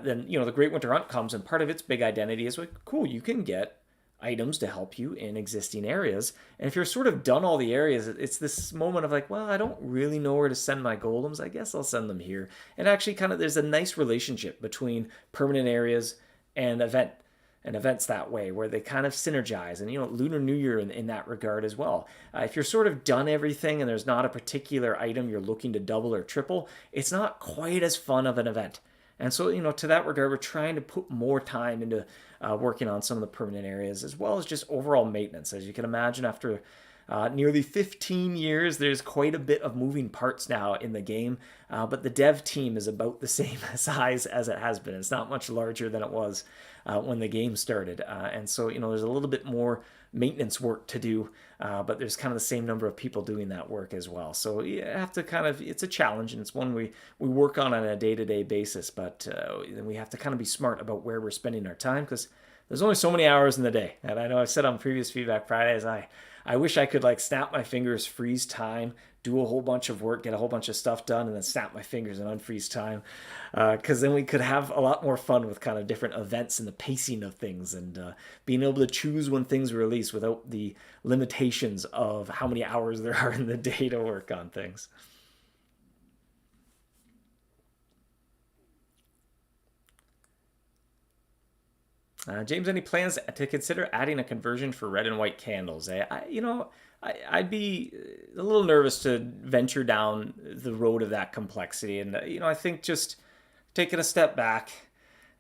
then the Great Winter Hunt comes, and part of its big identity is like, cool, you can get items to help you in existing areas. And if you're sort of done all the areas, it's this moment of like, well, I don't really know where to send my golems. I guess I'll send them here. And actually, kind of, there's a nice relationship between permanent areas and events that way, where they kind of synergize. And Lunar New Year in that regard as well. If you're sort of done everything and there's not a particular item you're looking to double or triple, it's not quite as fun of an event. And so, to that regard, we're trying to put more time into working on some of the permanent areas, as well as just overall maintenance. As you can imagine, after nearly 15 years, there's quite a bit of moving parts now in the game, but the dev team is about the same size as it has been. It's not much larger than it was when the game started. And so, there's a little bit more maintenance work to do, but there's kind of the same number of people doing that work as well. So you have to it's a challenge, and it's one we work on a day-to-day basis, but then we have to kind of be smart about where we're spending our time, because there's only so many hours in the day. And I know I've said on previous Feedback Fridays, I wish I could like snap my fingers, freeze time, do a whole bunch of work, get a whole bunch of stuff done, and then snap my fingers and unfreeze time. Because then we could have a lot more fun with kind of different events and the pacing of things, and being able to choose when things release without the limitations of how many hours there are in the day to work on things. James, any plans to consider adding a conversion for red and white candles? I'd be a little nervous to venture down the road of that complexity, and I think just taking a step back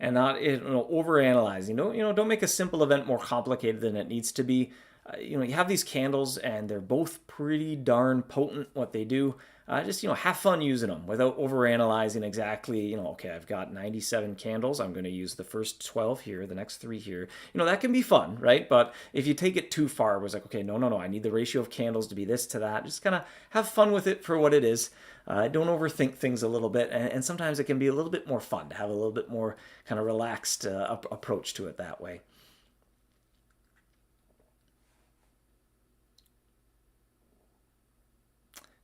and not overanalyzing. Don't make a simple event more complicated than it needs to be. You have these candles, and they're both pretty darn potent what they do. Just have fun using them without overanalyzing exactly. Okay, I've got 97 candles. I'm going to use the first 12 here, the next three here. That can be fun, right? But if you take it too far, it was like, okay, no, I need the ratio of candles to be this to that. Just kind of have fun with it for what it is. Don't overthink things a little bit, and sometimes it can be a little bit more fun to have a little bit more kind of relaxed approach to it that way.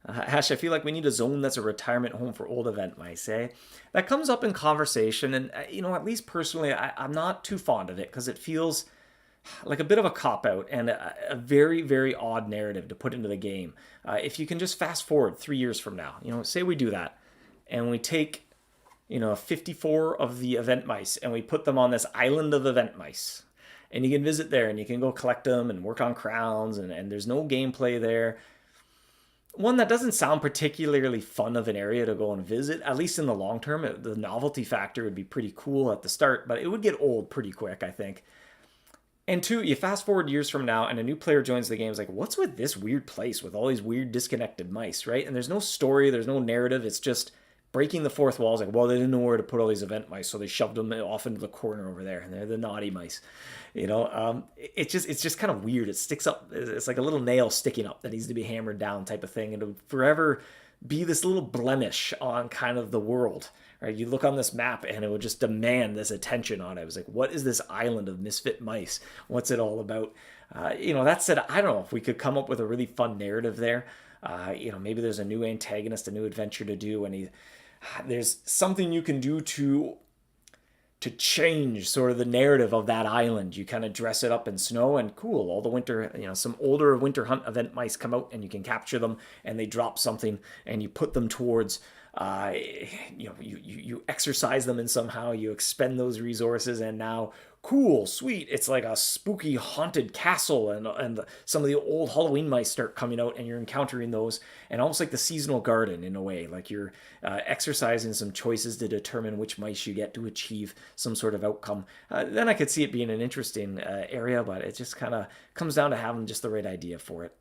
Hash, I feel like we need a zone that's a retirement home for old event mice, eh? That comes up in conversation, and at least personally, I'm not too fond of it because it feels like a bit of a cop out and a very, very odd narrative to put into the game. If you can just fast forward 3 years from now, say we do that, and we take 54 of the event mice and we put them on this island of event mice. And you can visit there and you can go collect them and work on crowns, and there's no gameplay there. One, that doesn't sound particularly fun of an area to go and visit, at least in the long term. The novelty factor would be pretty cool at the start, but it would get old pretty quick, I think. And two, you fast forward years from now and a new player joins the game. It's like, what's with this weird place with all these weird disconnected mice, right? And there's no story, there's no narrative. It's just breaking the fourth wall. It's like, well, they didn't know where to put all these event mice, so they shoved them off into the corner over there, and they're the naughty mice. It's just kind of weird. It sticks up. It's like a little nail sticking up that needs to be hammered down, type of thing, and it'll forever be this little blemish on kind of the world. Right? You look on this map and it would just demand this attention on it. It was like, what is this island of misfit mice? What's it all about? That said, I don't know if we could come up with a really fun narrative there. Maybe there's a new antagonist, a new adventure to do, and there's something you can do to change sort of the narrative of that island. You kind of dress it up in snow, and cool, all the winter, some older winter hunt event mice come out and you can capture them, and they drop something and you put them towards you exercise them in somehow, you expend those resources, and now cool, sweet, it's like a spooky haunted castle, and some of the old Halloween mice start coming out, and you're encountering those, and almost like the seasonal garden in a way, like you're exercising some choices to determine which mice you get to achieve some sort of outcome. Then I could see it being an interesting area, but it just kind of comes down to having just the right idea for it.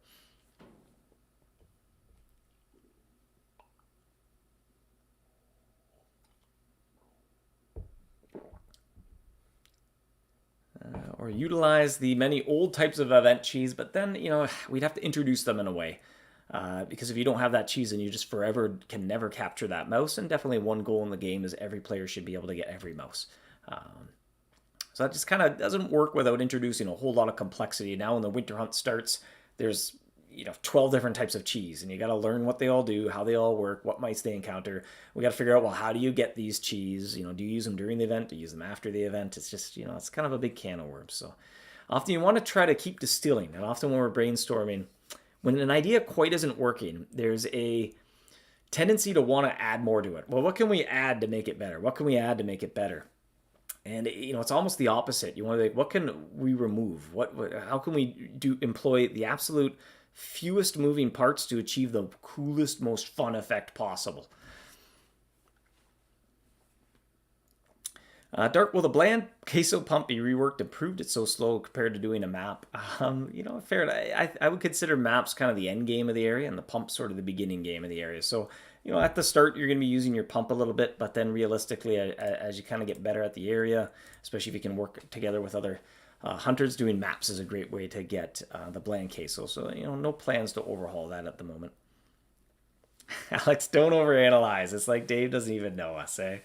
or utilize the many old types of event cheese, but then, we'd have to introduce them in a way. Because if you don't have that cheese, then you just forever can never capture that mouse. And definitely one goal in the game is every player should be able to get every mouse. So that just kind of doesn't work without introducing a whole lot of complexity. Now when the winter hunt starts, there's 12 different types of cheese, and you got to learn what they all do, how they all work, what mice they encounter. We got to figure out, well, how do you get these cheese? Do you use them during the event? Do you use them after the event? It's just, it's kind of a big can of worms. So often you want to try to keep distilling, and often when we're brainstorming, when an idea quite isn't working, there's a tendency to want to add more to it. Well, what can we add to make it better? What can we add to make it better? And it's almost the opposite. You want to think, what can we remove? How can we employ the absolute fewest moving parts to achieve the coolest, most fun effect possible? Dark, will the bland queso pump be reworked, improved? It's so slow compared to doing a map. Fair. I would consider maps kind of the end game of the area, and the pump sort of the beginning game of the area. So, at the start, you're going to be using your pump a little bit, but then realistically, as you kind of get better at the area, especially if you can work together with other hunters, doing maps is a great way to get the bland queso. So, no plans to overhaul that at the moment. Alex, don't overanalyze. It's like Dave doesn't even know us, eh?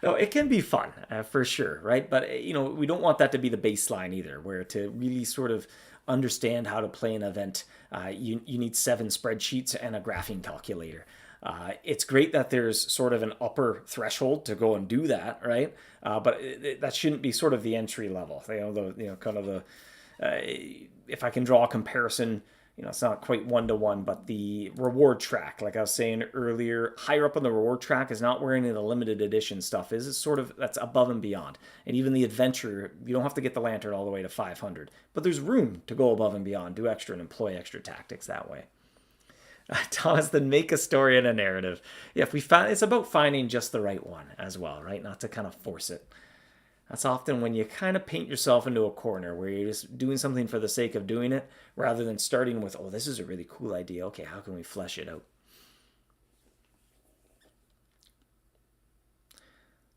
No, it can be fun, for sure, right? But, we don't want that to be the baseline either, where to really sort of understand how to play an event, you need 7 spreadsheets and a graphing calculator. It's great that there's sort of an upper threshold to go and do that, right? But that shouldn't be sort of the entry level. If I can draw a comparison, it's not quite one-to-one, but the reward track, like I was saying earlier, higher up on the reward track is not where any of the limited edition stuff is. It's sort of, that's above and beyond. And even the adventure, you don't have to get the lantern all the way to 500, but there's room to go above and beyond, do extra and employ extra tactics that way. Thomas, then make a story and a narrative. Yeah, if we find, it's about finding just the right one as well, right? Not to kind of force it. That's often when you kind of paint yourself into a corner where you're just doing something for the sake of doing it rather than starting with, oh, this is a really cool idea. Okay, how can we flesh it out?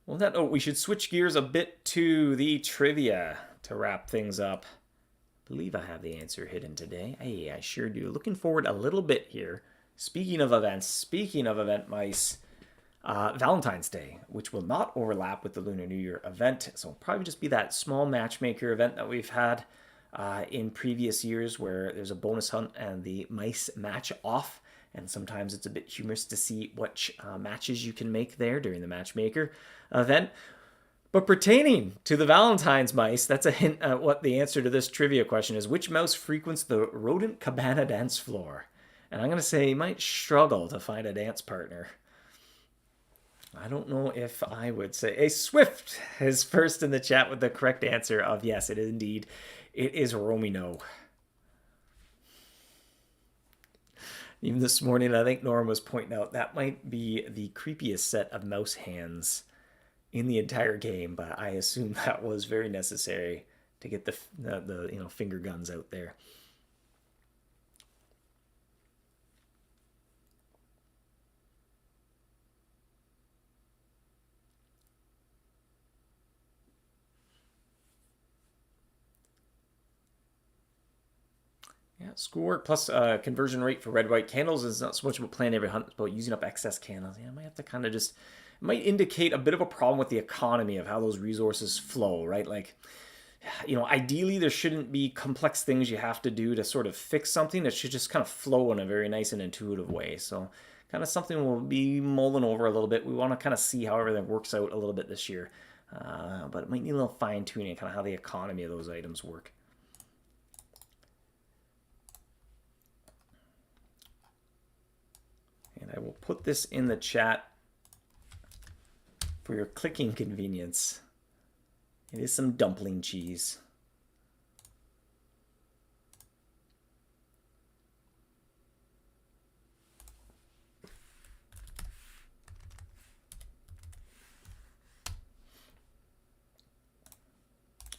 Well, that note, we should switch gears a bit to the trivia to wrap things up. I believe I have the answer hidden today. Hey, I sure do. Looking forward a little bit here. Speaking of events, speaking of event mice, Valentine's Day, which will not overlap with the Lunar New Year event. So it'll probably just be that small matchmaker event that we've had in previous years where there's a bonus hunt and the mice match off. And sometimes it's a bit humorous to see which matches you can make there during the matchmaker event. But pertaining to the Valentine's mice, that's a hint at what the answer to this trivia question is. Which mouse frequents the rodent cabana dance floor? And I'm going to say you might struggle to find a dance partner. I don't know if I would say. Hey, Swift is first in the chat with the correct answer of yes, it is indeed. It is Romino. Even this morning, I think Norm was pointing out that might be the creepiest set of mouse hands in the entire game, but I assume that was very necessary to get the finger guns out there. Yeah, schoolwork plus conversion rate for red-white candles is not so much about playing every hunt, it's about using up excess candles. Yeah, I might have to kind of just, it might indicate a bit of a problem with the economy of how those resources flow, right? Like, ideally there shouldn't be complex things you have to do to sort of fix something. That should just kind of flow in a very nice and intuitive way. So kind of something we'll be mulling over a little bit. We want to kind of see how everything works out a little bit this year. But it might need a little fine-tuning, kind of how the economy of those items work. And I will put this in the chat for your clicking convenience. It is some dumpling cheese.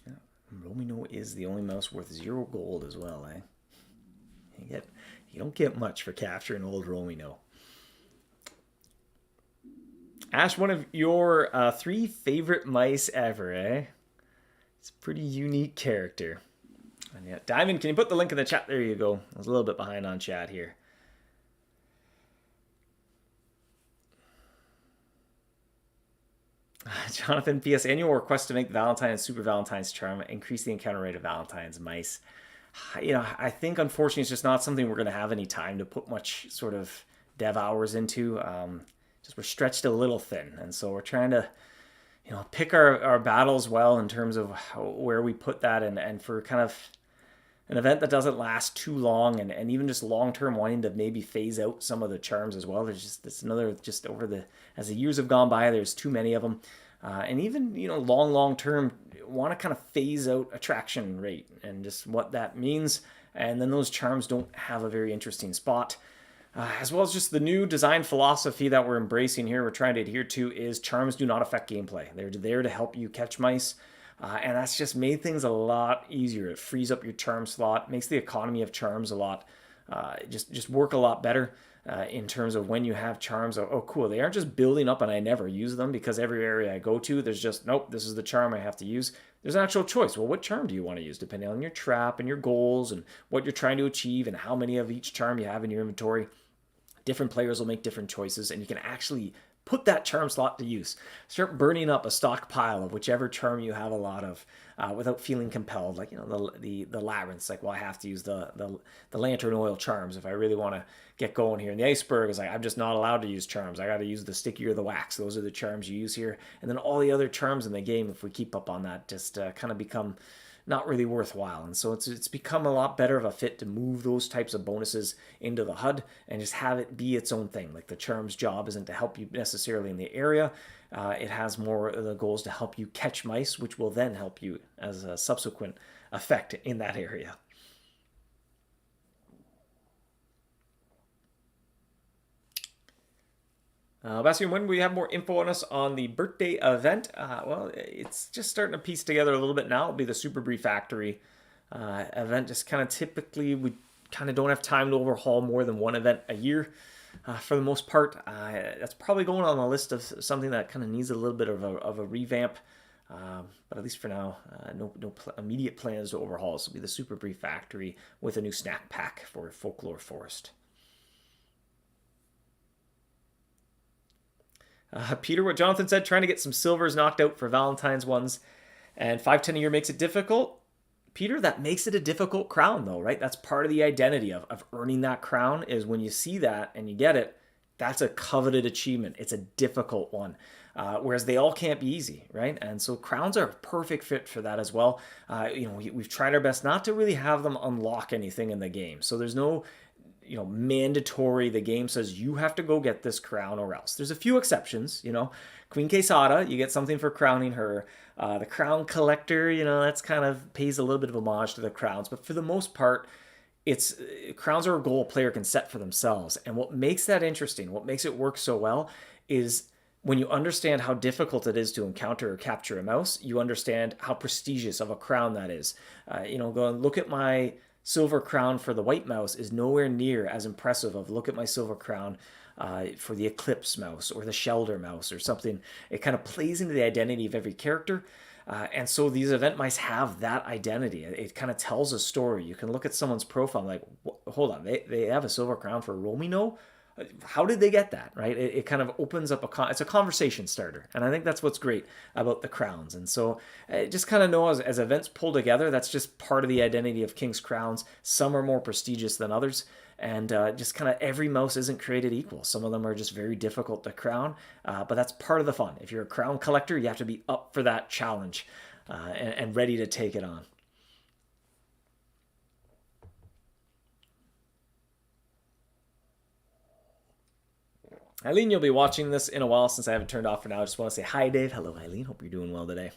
Yeah, Romino is the only mouse worth 0 gold as well, eh? You don't get much for capturing old Romino. Ash, one of your 3 favorite mice ever, eh? It's a pretty unique character. And yeah, Diamond, can you put the link in the chat? There you go. I was a little bit behind on chat here. Jonathan, PS annual request to make Valentine and Super Valentine's charm increase the encounter rate of Valentine's mice. I think unfortunately it's just not something we're going to have any time to put much sort of dev hours into. Just we're stretched a little thin, and so we're trying to, pick our battles well in terms of where we put that, and for kind of an event that doesn't last too long, and even just long term wanting to maybe phase out some of the charms as well. There's just it's another just over the as the years have gone by, there's too many of them, and even long term want to kind of phase out attraction rate and just what that means, and then those charms don't have a very interesting spot. As well as just the new design philosophy that we're embracing here, we're trying to adhere to, is charms do not affect gameplay. They're there to help you catch mice. And that's just made things a lot easier. It frees up your charm slot, makes the economy of charms a lot, just work a lot better in terms of when you have charms. Oh, cool. They aren't just building up and I never use them because every area I go to, there's just, nope, this is the charm I have to use. There's an actual choice. Well, what charm do you want to use depending on your trap and your goals and what you're trying to achieve and how many of each charm you have in your inventory. Different players will make different choices, and you can actually put that charm slot to use. Start burning up a stockpile of whichever charm you have a lot of without feeling compelled. Like, the labyrinths, like, well, I have to use the lantern oil charms if I really want to get going here. And the iceberg is like, I'm just not allowed to use charms. I got to use the sticky or the wax. Those are the charms you use here. And then all the other charms in the game, if we keep up on that, just kind of become not really worthwhile. And so it's become a lot better of a fit to move those types of bonuses into the HUD and just have it be its own thing. Like, the charm's job isn't to help you necessarily in the area. It has more of the goals to help you catch mice, which will then help you as a subsequent effect in that area. Bastian, when we have more info on us on the birthday event? Well, it's just starting to piece together a little bit now. It'll be the Super Brief Factory event. Just kind of typically, we kind of don't have time to overhaul more than one event a year for the most part. That's probably going on the list of something that kind of needs a little bit of a revamp. But at least for now, no immediate plans to overhaul. This will be the Super Brief Factory with a new snack pack for Folklore Forest. Peter, what Jonathan said, trying to get some silvers knocked out for Valentine's ones, and 510 a year makes it difficult. Peter, that makes it a difficult crown, though, right? That's part of the identity of earning that crown, is when you see that and you get it, that's a coveted achievement. It's a difficult one. Whereas they all can't be easy, right? And so crowns are a perfect fit for that as well. We've tried our best not to really have them unlock anything in the game. So there's no mandatory, the game says you have to go get this crown or else. There's a few exceptions, Queen Quesada, you get something for crowning her. The crown collector, that's kind of pays a little bit of homage to the crowns, but for the most part, it's crowns are a goal a player can set for themselves. And what makes that interesting, what makes it work so well, is when you understand how difficult it is to encounter or capture a mouse, you understand how prestigious of a crown that is. Go and look at my silver crown for the white mouse is nowhere near as impressive of look at my silver crown for the eclipse mouse or the shelter mouse or something. It kind of plays into the identity of every character. And so these event mice have that identity. It kind of tells a story. You can look at someone's profile like, hold on, they have a silver crown for Romino? How did they get that, right? It kind of opens up it's a conversation starter. And I think that's what's great about the crowns. And so just kind of know as events pull together, that's just part of the identity of King's Crowns. Some are more prestigious than others. And just kind of every mouse isn't created equal. Some of them are just very difficult to crown, but that's part of the fun. If you're a crown collector, you have to be up for that challenge and ready to take it on. Eileen, you'll be watching this in a while since I haven't turned off for now. I just want to say hi, Dave. Hello, Eileen. Hope you're doing well today.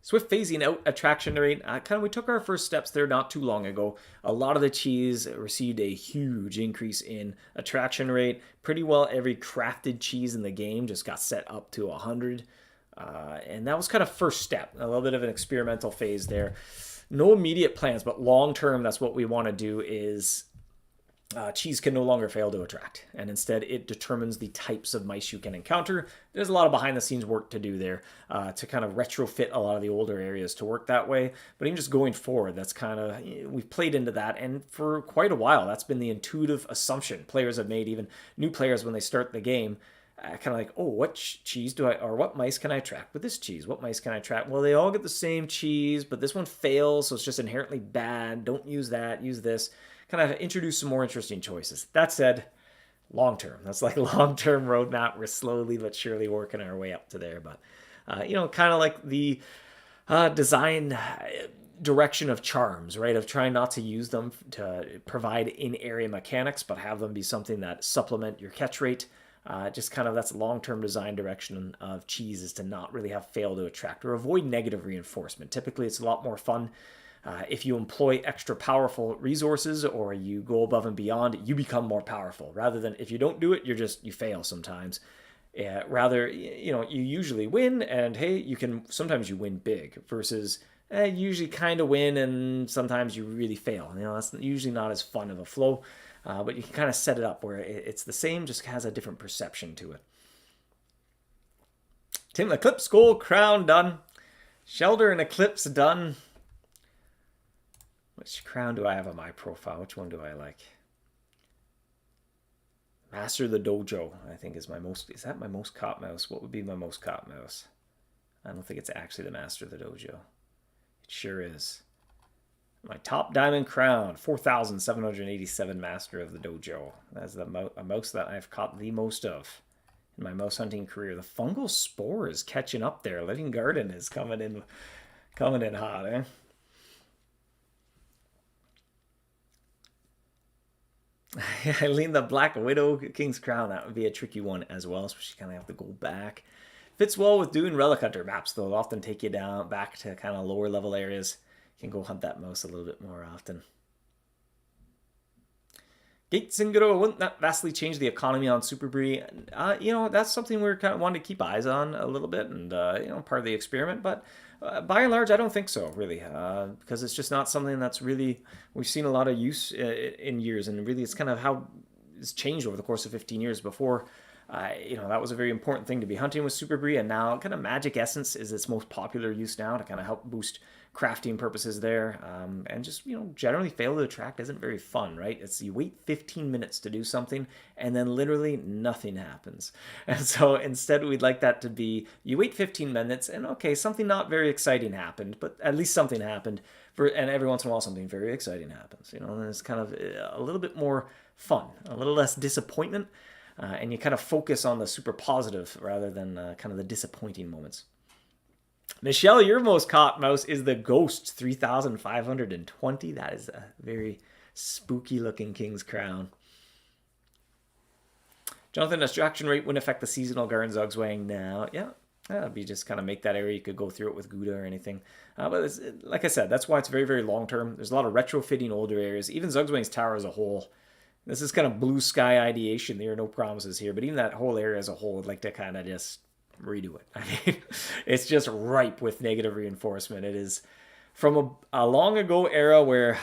Swift phasing out attraction rate. We took our first steps there not too long ago. A lot of the cheese received a huge increase in attraction rate. Pretty well every crafted cheese in the game just got set up to 100. And that was kind of first step. A little bit of an experimental phase there. No immediate plans, but long term, that's what we want to do is cheese can no longer fail to attract, and instead it determines the types of mice you can encounter. There's a lot of behind the scenes work to do there to kind of retrofit a lot of the older areas to work that way. But even just going forward, that's kind of, we've played into that, and for quite a while, that's been the intuitive assumption players have made, even new players when they start the game. Kind of like, oh, what cheese do I, or what mice can I attract with this cheese? What mice can I attract? Well, they all get the same cheese, but this one fails, so it's just inherently bad. Don't use that, use this. Kind of introduce some more interesting choices. That said, long term. That's like long term roadmap. We're slowly but surely working our way up to there. But kind of like the design direction of charms, right? Of trying not to use them to provide in-area mechanics, but have them be something that supplement your catch rate. Just kind of that's long-term design direction of cheese, is to not really have fail to attract or avoid negative reinforcement. Typically, it's a lot more fun if you employ extra powerful resources or you go above and beyond. You become more powerful rather than if you don't do it, you fail sometimes. Rather, you usually win, and hey, sometimes you win big versus you usually kind of win and sometimes you really fail. That's usually not as fun of a flow. But you can kind of set it up where it's the same, just has a different perception to it. Tim, Eclipse Gold Crown done. Shelter and Eclipse done. Which crown do I have on my profile? Which one do I like? Master of the Dojo, I think is is that my most caught mouse? What would be my most caught mouse? I don't think it's actually the Master of the Dojo. It sure is. My top diamond crown, 4,787 Master of the Dojo. That's a mouse that I've caught the most of in my mouse hunting career. The fungal spore is catching up there. Living Garden is coming in hot, eh? I lean the Black Widow King's Crown. That would be a tricky one as well, especially kind of have to go back. Fits well with doing Relic Hunter maps, though. It'll often take you down back to kind of lower level areas. You can go hunt that mouse a little bit more often. Gates and Goro, wouldn't that vastly change the economy on Super Brie? That's something we're kind of wanting to keep eyes on a little bit, and part of the experiment. But by and large, I don't think so, really, because it's just not something that's really we've seen a lot of use in years, and really, it's kind of how it's changed over the course of 15 years. Before, that was a very important thing to be hunting with Super Brie, and now kind of Magic Essence is its most popular use now to kind of help boost crafting purposes there, and just generally fail to attract isn't very fun, right? It's you wait 15 minutes to do something and then literally nothing happens. And so instead we'd like that to be you wait 15 minutes and okay, something not very exciting happened, but at least something happened, and every once in a while something very exciting happens, and it's kind of a little bit more fun, a little less disappointment, and you kind of focus on the super positive rather than kind of the disappointing moments. Michelle, your most caught mouse is the Ghost 3,520. That is a very spooky looking King's Crown. Jonathan, distraction rate wouldn't affect the seasonal Garden Zugzwang now. Yeah, that'd be just kind of make that area. You could go through it with Gouda or anything. But like I said, that's why it's very, very long term. There's a lot of retrofitting older areas. Even Zugzwang's Tower as a whole. This is kind of blue sky ideation. There are no promises here. But even that whole area as a whole, I'd like to kind of just redo it. I mean, it's just ripe with negative reinforcement. It is from a long ago era where,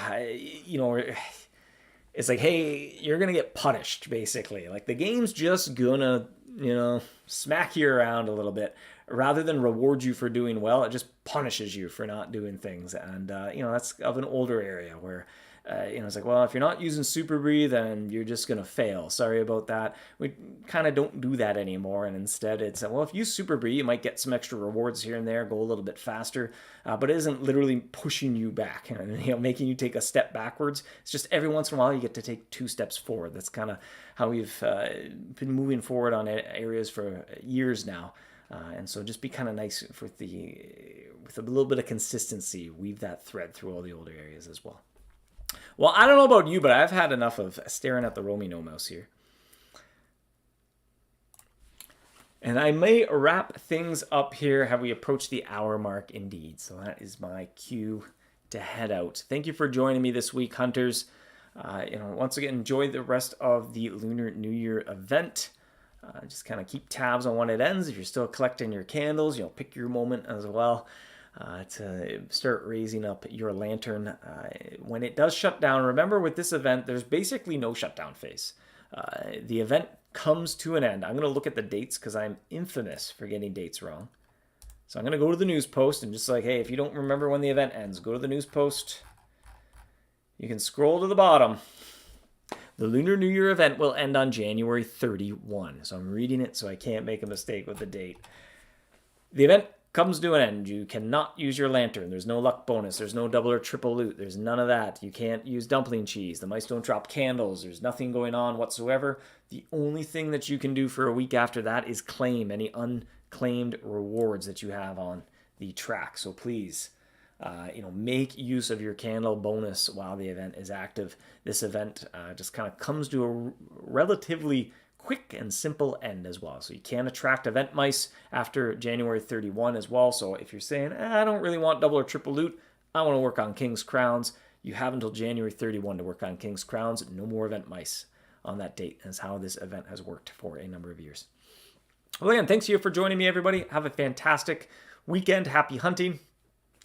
it's like, hey, you're going to get punished, basically. Like, the game's just going to, smack you around a little bit. Rather than reward you for doing well, it just punishes you for not doing things. And, that's of an older area where, it's like, well, if you're not using Super Brie, then you're just going to fail. Sorry about that. We kind of don't do that anymore. And instead it's, well, if you use Super Brie, you might get some extra rewards here and there, go a little bit faster, but it isn't literally pushing you back and, making you take a step backwards. It's just every once in a while you get to take 2 steps forward. That's kind of how we've been moving forward on areas for years now. And so just be kind of nice with a little bit of consistency, weave that thread through all the older areas as well. Well, I don't know about you, but I've had enough of staring at the Romy No Mouse here. And I may wrap things up here. Have we approached the hour mark? Indeed. So that is my cue to head out. Thank you for joining me this week, hunters. Once again, enjoy the rest of the Lunar New Year event. Just kind of keep tabs on when it ends. If you're still collecting your candles, pick your moment as well. to start raising up your lantern. When it does shut down, remember with this event, there's basically no shutdown phase. The event comes to an end. I'm going to look at the dates because I'm infamous for getting dates wrong. So I'm going to go to the news post and just like, hey, if you don't remember when the event ends, go to the news post. You can scroll to the bottom. The Lunar New Year event will end on January 31. So I'm reading it so I can't make a mistake with the date. The event comes to an end. You cannot use your lantern. There's no luck bonus. There's no double or triple loot. There's none of that. You can't use dumpling cheese. The mice don't drop candles. There's nothing going on whatsoever. The only thing that you can do for a week after that is claim any unclaimed rewards that you have on the track. So please, make use of your candle bonus while the event is active. This event just kind of comes to a relatively quick and simple end as well. So you can attract event mice after January 31 as well. So if you're saying, I don't really want double or triple loot, I want to work on King's Crowns, you have until January 31 to work on King's Crowns. No more event mice on that date. That's how this event has worked for a number of years. Well, again, thanks to you for joining me, everybody. Have a fantastic weekend. Happy hunting.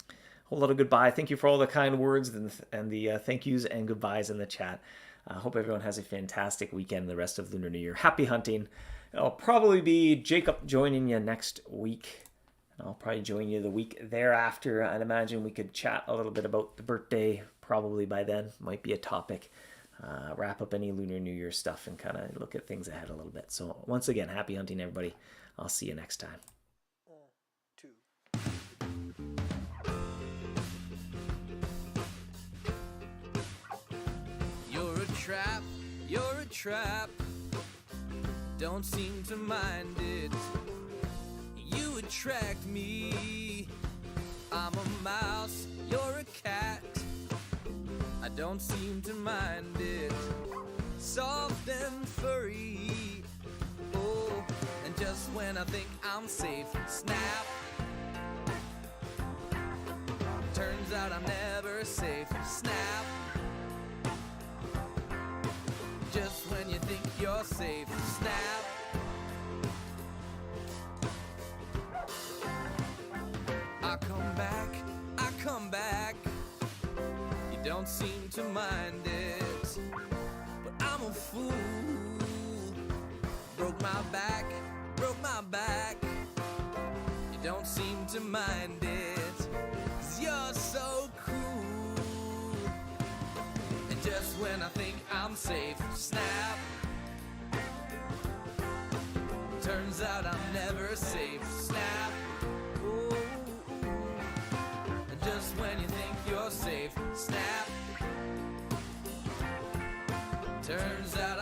A whole lot of goodbye. Thank you for all the kind words and the thank yous and goodbyes in the chat. I hope everyone has a fantastic weekend the rest of Lunar New Year. Happy hunting. I'll probably be Jacob joining you next week. And I'll probably join you the week thereafter. I'd imagine we could chat a little bit about the birthday probably by then. Might be a topic. Wrap up any Lunar New Year stuff and kind of look at things ahead a little bit. So once again, happy hunting, everybody. I'll see you next time. You're a trap, don't seem to mind it. You attract me, I'm a mouse, you're a cat. I don't seem to mind it. Soft and furry, oh, and just when I think I'm safe, snap. Turns out I'm never safe, snap. Just when you think you're safe, snap. I come back. You don't seem to mind it, but I'm a fool. Broke my back. You don't seem to mind it, 'cause you're so cool. And just when I think I'm safe, snap. Turns out I'm never safe, snap. Ooh. And just when you think you're safe, snap. Turns out